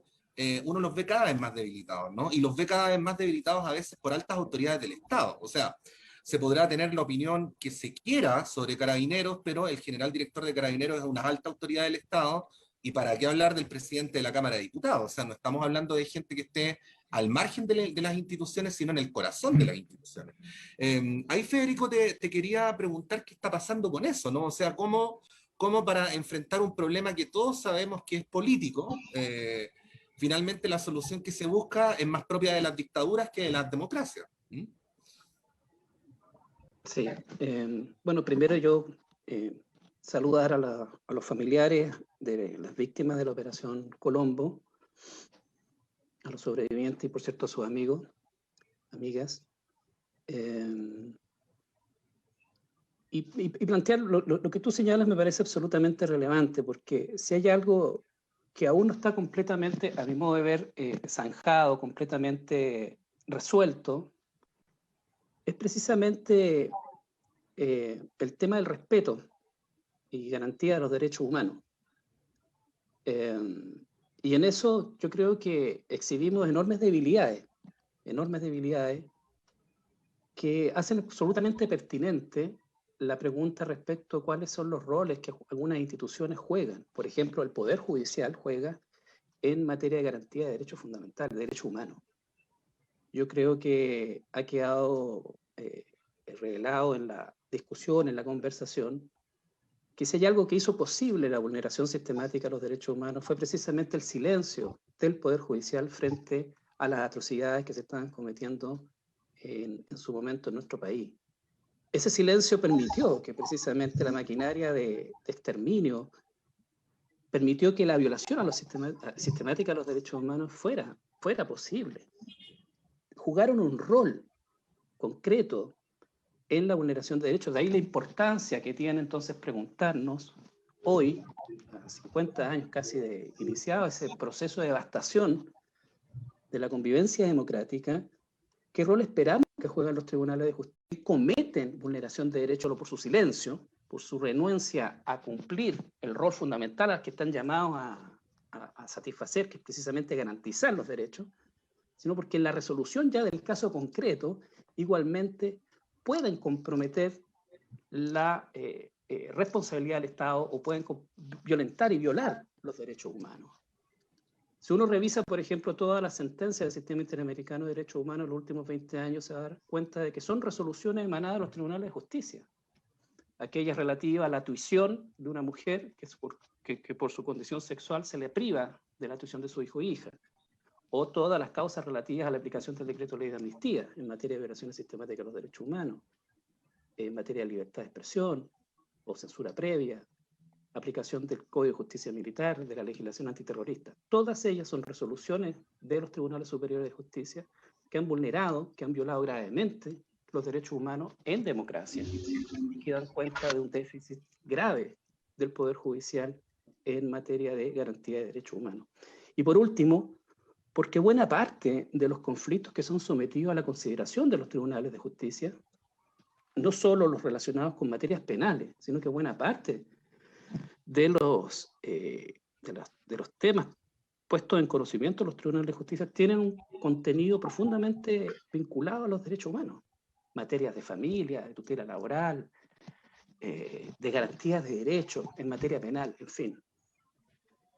uno los ve cada vez más debilitados, ¿no? Y los ve cada vez más debilitados a veces por altas autoridades del Estado. O sea, se podrá tener la opinión que se quiera sobre Carabineros, pero el general director de Carabineros es una alta autoridad del Estado, y para qué hablar del presidente de la Cámara de Diputados. O sea, no estamos hablando de gente que esté al margen de las instituciones, sino en el corazón de las instituciones. Ahí, Federico, te quería preguntar qué está pasando con eso, ¿no? O sea, ¿cómo para enfrentar un problema que todos sabemos que es político, finalmente la solución que se busca es más propia de las dictaduras que de las democracias? Sí, bueno, primero yo saludar a los familiares de las víctimas de la Operación Colombo, a los sobrevivientes y, por cierto, a sus amigos, amigas, y plantear lo que tú señalas me parece absolutamente relevante, porque si hay algo que aún no está completamente, a mi modo de ver, zanjado, completamente resuelto, es precisamente el tema del respeto y garantía de los derechos humanos. Y en eso yo creo que exhibimos enormes debilidades que hacen absolutamente pertinente la pregunta respecto a cuáles son los roles que algunas instituciones juegan. Por ejemplo, el Poder Judicial juega en materia de garantía de derechos fundamentales, de derechos humanos. Yo creo que ha quedado revelado en la discusión, en la conversación, que si hay algo que hizo posible la vulneración sistemática de los derechos humanos fue precisamente el silencio del Poder Judicial frente a las atrocidades que se estaban cometiendo en su momento en nuestro país. Ese silencio permitió que precisamente la maquinaria de exterminio permitió que la violación a los sistemática a los derechos humanos fuera posible. Jugaron un rol concreto en la vulneración de derechos. De ahí la importancia que tiene entonces preguntarnos hoy, a 50 años casi de iniciado ese proceso de devastación de la convivencia democrática, ¿qué rol esperamos que juegan los tribunales de justicia? ¿Cometen vulneración de derechos solo por su silencio, por su renuencia a cumplir el rol fundamental al que están llamados a satisfacer, que es precisamente garantizar los derechos, sino porque en la resolución ya del caso concreto, igualmente pueden comprometer la responsabilidad del Estado o pueden violentar y violar los derechos humanos? Si uno revisa, por ejemplo, todas las sentencias del Sistema Interamericano de Derechos Humanos en los últimos 20 años, se va a dar cuenta de que son resoluciones emanadas de los tribunales de justicia. Aquellas relativas a la tuición de una mujer que por su condición sexual se le priva de la tuición de su hijo o hija, o todas las causas relativas a la aplicación del decreto de ley de amnistía en materia de violaciones sistemáticas de los derechos humanos, en materia de libertad de expresión o censura previa, aplicación del Código de Justicia Militar, de la legislación antiterrorista. Todas ellas son resoluciones de los tribunales superiores de justicia que han vulnerado, que han violado gravemente los derechos humanos en democracia y que dan cuenta de un déficit grave del Poder Judicial en materia de garantía de derechos humanos. Y por último, porque buena parte de los conflictos que son sometidos a la consideración de los tribunales de justicia, no solo los relacionados con materias penales, sino que buena parte de los temas puestos en conocimiento de los tribunales de justicia tienen un contenido profundamente vinculado a los derechos humanos, materias de familia, de tutela laboral, de garantías de derechos en materia penal, en fin.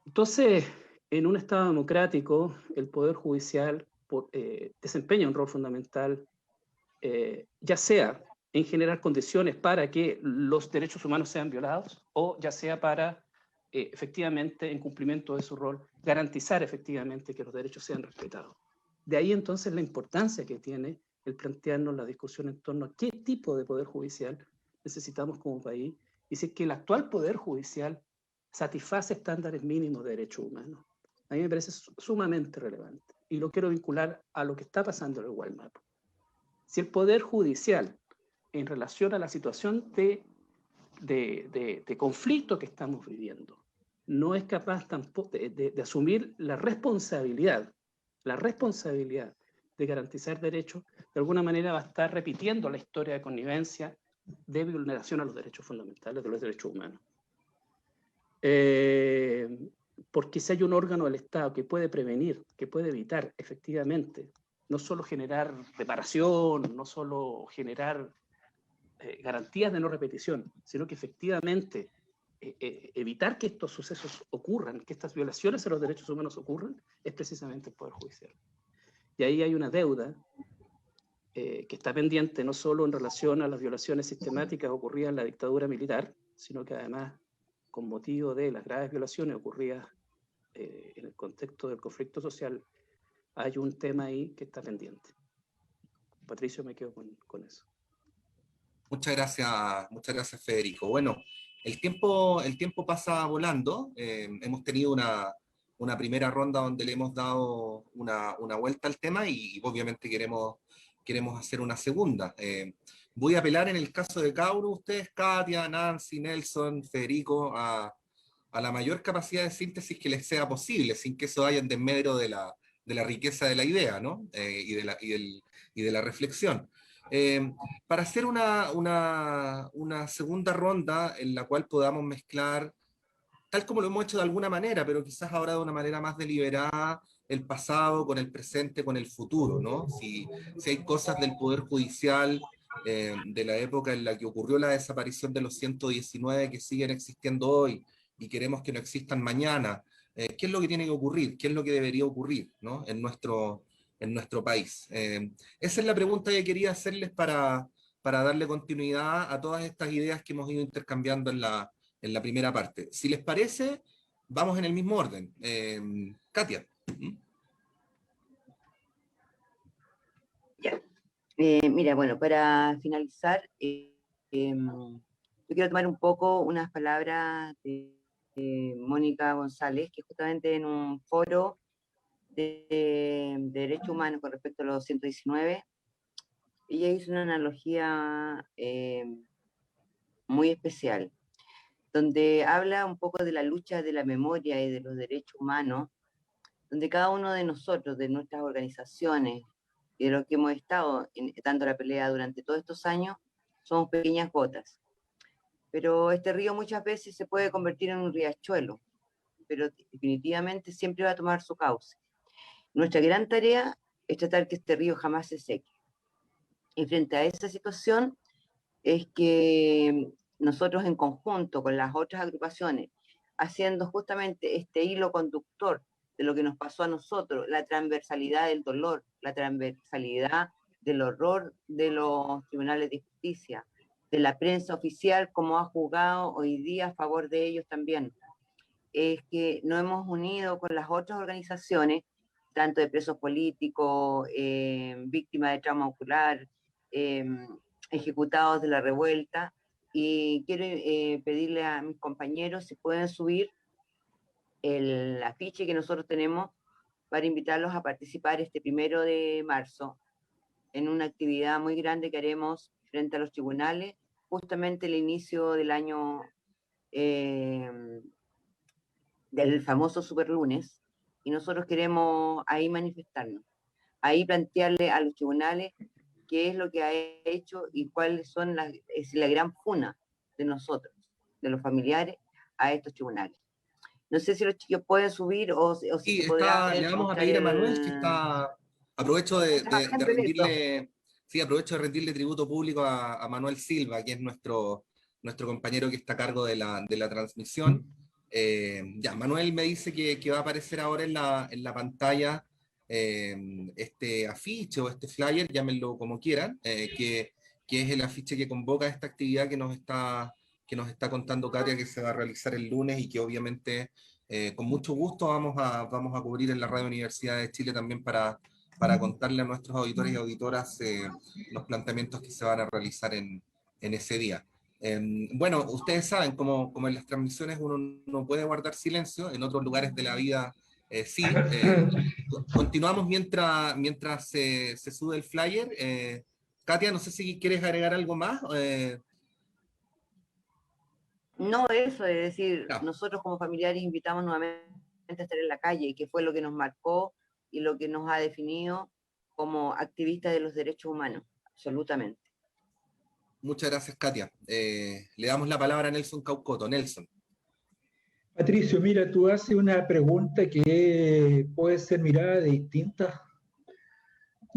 Entonces, en un Estado democrático, el Poder Judicial desempeña un rol fundamental, ya sea en generar condiciones para que los derechos humanos sean violados, o ya sea para, efectivamente, en cumplimiento de su rol, garantizar efectivamente que los derechos sean respetados. De ahí entonces la importancia que tiene el plantearnos la discusión en torno a qué tipo de poder judicial necesitamos como país, y si es que el actual Poder Judicial satisface estándares mínimos de derechos humanos. A mí me parece sumamente relevante, y lo quiero vincular a lo que está pasando en el Gualmapu. Si el Poder Judicial, en relación a la situación de conflicto que estamos viviendo, no es capaz tampoco de asumir la responsabilidad de garantizar derechos, de alguna manera va a estar repitiendo la historia de connivencia de vulneración a los derechos fundamentales, de los derechos humanos. Porque si hay un órgano del Estado que puede prevenir, que puede evitar efectivamente, no solo generar reparación, no solo generar garantías de no repetición, sino que efectivamente evitar que estos sucesos ocurran, que estas violaciones a los derechos humanos ocurran, es precisamente el Poder Judicial. Y ahí hay una deuda que está pendiente no solo en relación a las violaciones sistemáticas ocurridas en la dictadura militar, sino que además con motivo de las graves violaciones ocurridas en el contexto del conflicto social, hay un tema ahí que está pendiente. Patricio, me quedo con eso. Muchas gracias Federico. Bueno, el tiempo pasa volando. Hemos tenido una primera ronda donde le hemos dado una vuelta al tema y obviamente queremos hacer una segunda. Voy a apelar en el caso de cada uno de ustedes, Katia, Nancy, Nelson, Federico, a la mayor capacidad de síntesis que les sea posible, sin que eso vaya en desmedro de la riqueza de la idea, ¿no? Y de la reflexión. Para hacer una segunda ronda en la cual podamos mezclar, tal como lo hemos hecho de alguna manera, pero quizás ahora de una manera más deliberada, el pasado con el presente, con el futuro, ¿no? Si hay cosas del Poder Judicial de la época en la que ocurrió la desaparición de los 119 que siguen existiendo hoy y queremos que no existan mañana, ¿qué es lo que tiene que ocurrir? ¿Qué es lo que debería ocurrir, ¿no? en nuestro país? Esa es la pregunta que quería hacerles para darle continuidad a todas estas ideas que hemos ido intercambiando en la primera parte. Si les parece, vamos en el mismo orden. Katia. Ya. Mira, bueno, para finalizar, yo quiero tomar un poco unas palabras de Mónica González, que justamente en un foro de derechos humanos con respecto a los 119, ella hizo una analogía muy especial, donde habla un poco de la lucha de la memoria y de los derechos humanos, donde cada uno de nosotros, de nuestras organizaciones y de lo que hemos estado dando la pelea durante todos estos años, somos pequeñas gotas. Pero este río muchas veces se puede convertir en un riachuelo, pero definitivamente siempre va a tomar su cauce. Nuestra gran tarea es tratar que este río jamás se seque. Y frente a esa situación es que nosotros en conjunto con las otras agrupaciones, haciendo justamente este hilo conductor de lo que nos pasó a nosotros, la transversalidad del dolor, la transversalidad del horror de los tribunales de justicia, de la prensa oficial, como ha juzgado hoy día a favor de ellos también, es que nos hemos unido con las otras organizaciones, tanto de presos políticos, víctimas de trauma ocular, ejecutados de la revuelta, y quiero pedirle a mis compañeros si pueden subir el afiche que nosotros tenemos para invitarlos a participar este 1 de marzo en una actividad muy grande que haremos frente a los tribunales, justamente el inicio del año del famoso Superlunes, y nosotros queremos ahí manifestarnos, ahí plantearle a los tribunales qué es lo que ha hecho y cuáles son es la gran funa de nosotros, de los familiares, a estos tribunales. No sé si los chicos pueden subir o si Sí, se podrá le vamos a pedir a Manuel que está, aprovecho de rendirle, sí, aprovecho de rendirle tributo público a Manuel Silva, que es nuestro compañero que está a cargo de la transmisión. Ya, Manuel me dice que va a aparecer ahora en la pantalla este afiche o este flyer, llámenlo como quieran, que es el afiche que convoca esta actividad que nos está contando Katia, que se va a realizar el lunes y que obviamente con mucho gusto vamos a cubrir en la Radio Universidad de Chile también para contarle a nuestros auditores y auditoras los planteamientos que se van a realizar en ese día. Bueno, ustedes saben, como en las transmisiones uno no puede guardar silencio, en otros lugares de la vida sí. Continuamos mientras se sube el flyer. Katia, no sé si quieres agregar algo más. No, eso, es decir, No. nosotros como familiares invitamos nuevamente a estar en la calle, que fue lo que nos marcó y lo que nos ha definido como activistas de los derechos humanos, absolutamente. Muchas gracias, Katia. Le damos la palabra a Nelson Caucoto. Nelson. Patricio, mira, tú haces una pregunta que puede ser mirada de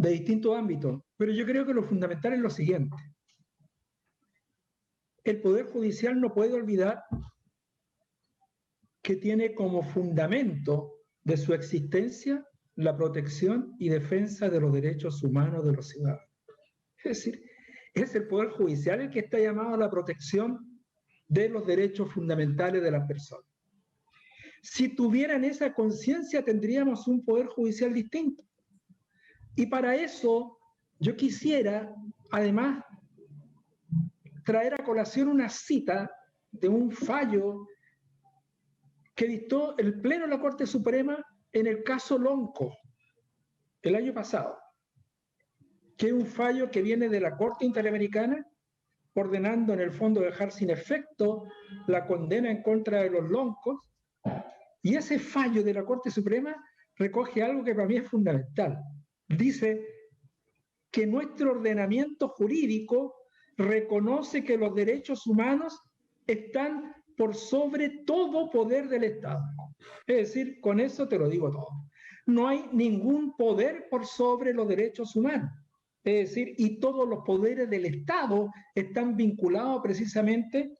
distintos ámbitos, pero yo creo que lo fundamental es lo siguiente. El Poder Judicial no puede olvidar que tiene como fundamento de su existencia la protección y defensa de los derechos humanos de los ciudadanos. Es decir, es el Poder Judicial el que está llamado a la protección de los derechos fundamentales de las personas. Si tuvieran esa conciencia, tendríamos un Poder Judicial distinto. Y para eso, yo quisiera, además, traer a colación una cita de un fallo que dictó el Pleno de la Corte Suprema en el caso Lonco, el año pasado, que es un fallo que viene de la Corte Interamericana, ordenando en el fondo dejar sin efecto la condena en contra de los loncos, y ese fallo de la Corte Suprema recoge algo que para mí es fundamental. Dice que nuestro ordenamiento jurídico reconoce que los derechos humanos están por sobre todo poder del Estado. Es decir, con eso te lo digo todo. No hay ningún poder por sobre los derechos humanos. Es decir, y todos los poderes del Estado están vinculados precisamente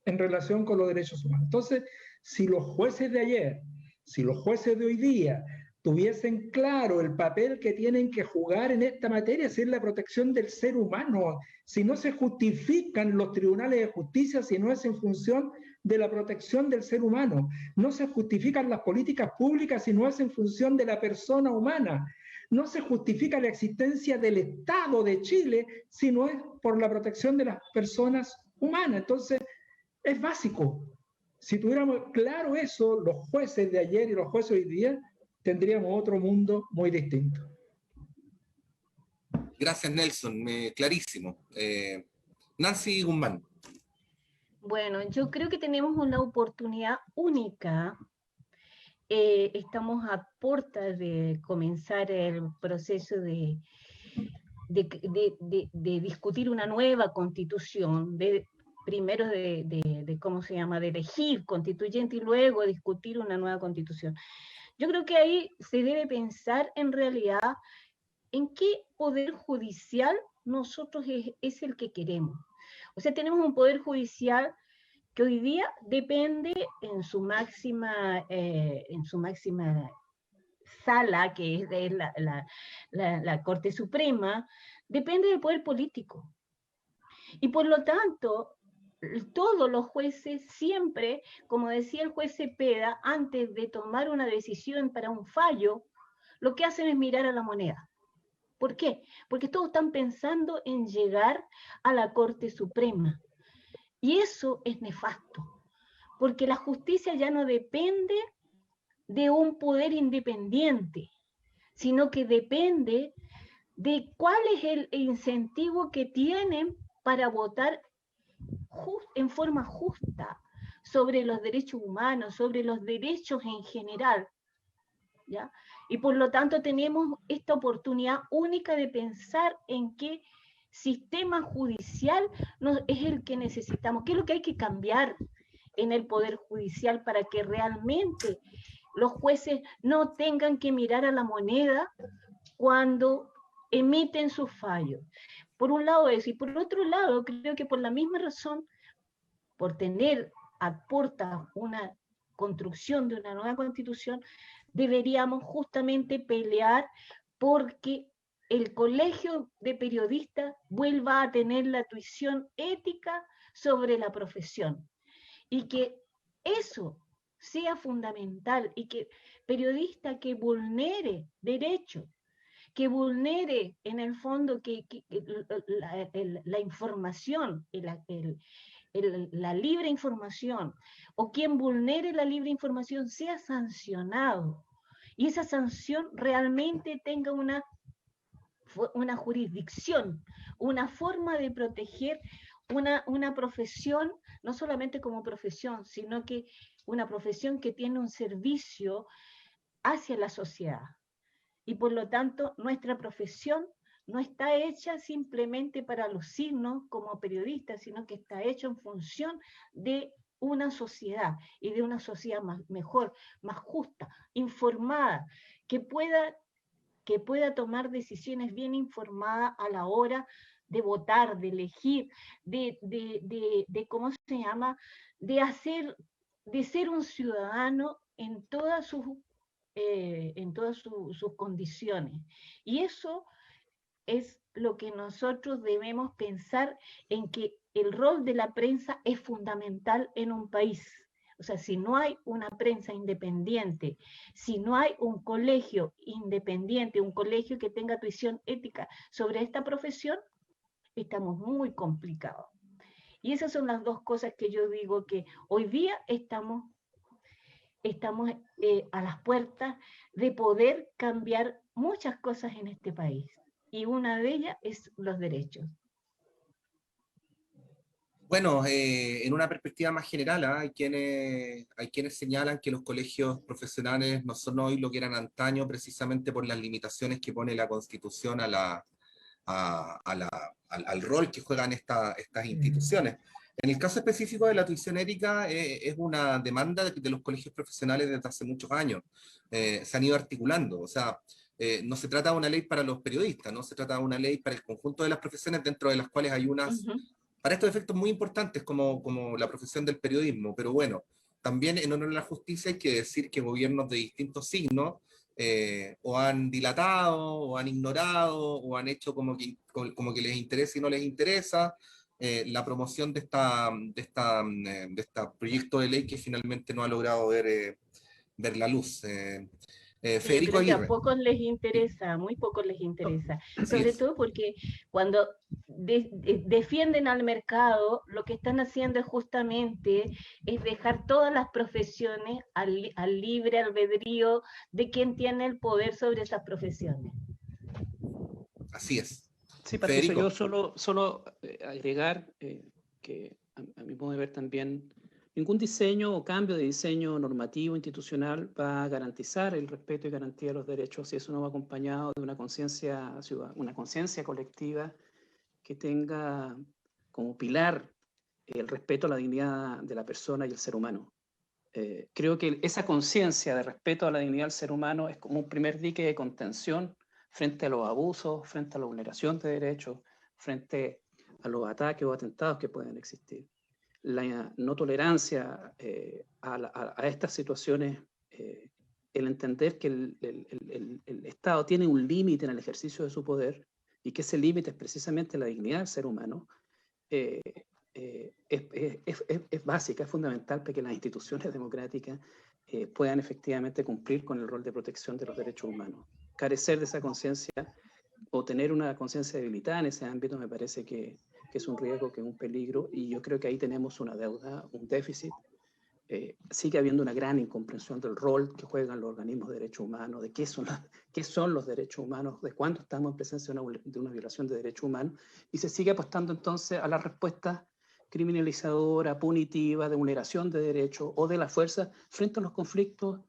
en relación con los derechos humanos. Entonces, si los jueces de ayer, si los jueces de hoy día tuviesen claro el papel que tienen que jugar en esta materia, es decir, la protección del ser humano, si no se justifican los tribunales de justicia, si no es en función de la protección del ser humano, no se justifican las políticas públicas si no es en función de la persona humana, no se justifica la existencia del Estado de Chile si no es por la protección de las personas humanas. Entonces, es básico. Si tuviéramos claro eso, los jueces de ayer y los jueces de hoy día, tendríamos otro mundo muy distinto. Gracias, Nelson. Clarísimo. Nancy Guzmán. Bueno, yo creo que tenemos una oportunidad única. Estamos a puertas de comenzar el proceso de discutir una nueva constitución, primero ¿cómo se llama?, de elegir constituyente y luego discutir una nueva constitución. Yo creo que ahí se debe pensar en realidad en qué poder judicial nosotros es el que queremos. O sea, tenemos un poder judicial que hoy día depende en su máxima sala, que es de la Corte Suprema, depende del poder político. Y por lo tanto, todos los jueces siempre, como decía el juez Cepeda, antes de tomar una decisión para un fallo, lo que hacen es mirar a la moneda. ¿Por qué? Porque todos están pensando en llegar a la Corte Suprema. Y eso es nefasto, porque la justicia ya no depende de un poder independiente, sino que depende de cuál es el incentivo que tienen para votar en forma justa sobre los derechos humanos, sobre los derechos en general, ¿ya? Y por lo tanto tenemos esta oportunidad única de pensar en qué sistema judicial es el que necesitamos, qué es lo que hay que cambiar en el Poder Judicial para que realmente los jueces no tengan que mirar a la moneda cuando emiten sus fallos. Por un lado eso, y por otro lado, creo que por la misma razón, por tener a puerta una construcción de una nueva constitución, deberíamos justamente pelear porque el colegio de periodistas vuelva a tener la tuición ética sobre la profesión y que eso sea fundamental y que periodista que vulnere derechos, que vulnere en el fondo la información, la libre información, o quien vulnere la libre información sea sancionado y esa sanción realmente tenga una jurisdicción, una forma de proteger una profesión, no solamente como profesión, sino que una profesión que tiene un servicio hacia la sociedad. Y por lo tanto, nuestra profesión no está hecha simplemente para lucirnos como periodistas, sino que está hecha en función de una sociedad y de una sociedad mejor, más justa, informada, que pueda tomar decisiones bien informadas a la hora de votar, de elegir, ¿cómo se llama?, de ser un ciudadano en todas sus condiciones. Y eso es lo que nosotros debemos pensar, en que el rol de la prensa es fundamental en un país. O sea, si no hay una prensa independiente, si no hay un colegio independiente, un colegio que tenga tuición ética sobre esta profesión, estamos muy complicados. Y esas son las dos cosas que yo digo que hoy día estamos a las puertas de poder cambiar muchas cosas en este país. Y una de ellas es los derechos. Bueno, en una perspectiva más general, hay quienes señalan que los colegios profesionales no son hoy lo que eran antaño, precisamente por las limitaciones que pone la Constitución al rol que juegan estas instituciones. En el caso específico de la tuición ética, es una demanda de los colegios profesionales desde hace muchos años. Se han ido articulando, o sea, no se trata de una ley para los periodistas, no se trata de una ley para el conjunto de las profesiones, dentro de las cuales hay unas, para estos efectos, muy importantes como la profesión del periodismo. Pero bueno, también en honor a la justicia hay que decir que gobiernos de distintos signos o han dilatado, o han ignorado, o han hecho como que les interesa y no les interesa la promoción de este proyecto de ley que finalmente no ha logrado ver la luz. Federico pero que a Aguirre. pocos les interesa, muy pocos les interesa, Así sobre es. todo porque cuando defienden al mercado, lo que están haciendo es justamente es dejar todas las profesiones al libre albedrío de quien tiene el poder sobre esas profesiones. Así es. Sí, Patricio, Federico. yo solo agregar que a mi modo de ver también ningún diseño o cambio de diseño normativo institucional va a garantizar el respeto y garantía de los derechos si eso no va acompañado de una conciencia colectiva que tenga como pilar el respeto a la dignidad de la persona y el ser humano. Creo que esa conciencia de respeto a la dignidad del ser humano es como un primer dique de contención frente a los abusos, frente a la vulneración de derechos, frente a los ataques o atentados que pueden existir. La no tolerancia a estas situaciones, el entender que el Estado tiene un límite en el ejercicio de su poder y que ese límite es precisamente la dignidad del ser humano, es básica, es fundamental para que las instituciones democráticas puedan efectivamente cumplir con el rol de protección de los derechos humanos. Carecer de esa conciencia o tener una conciencia debilitada en ese ámbito me parece que es un riesgo, que es un peligro, y yo creo que ahí tenemos una deuda, un déficit. Sigue habiendo una gran incomprensión del rol que juegan los organismos de derechos humanos, de qué son los derechos humanos, de cuándo estamos en presencia de una violación de derechos humanos, y se sigue apostando entonces a la respuesta criminalizadora, punitiva, de vulneración de derechos o de la fuerza frente a los conflictos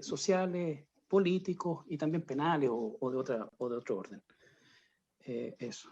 sociales, políticos y también penales o de otro orden. Eso.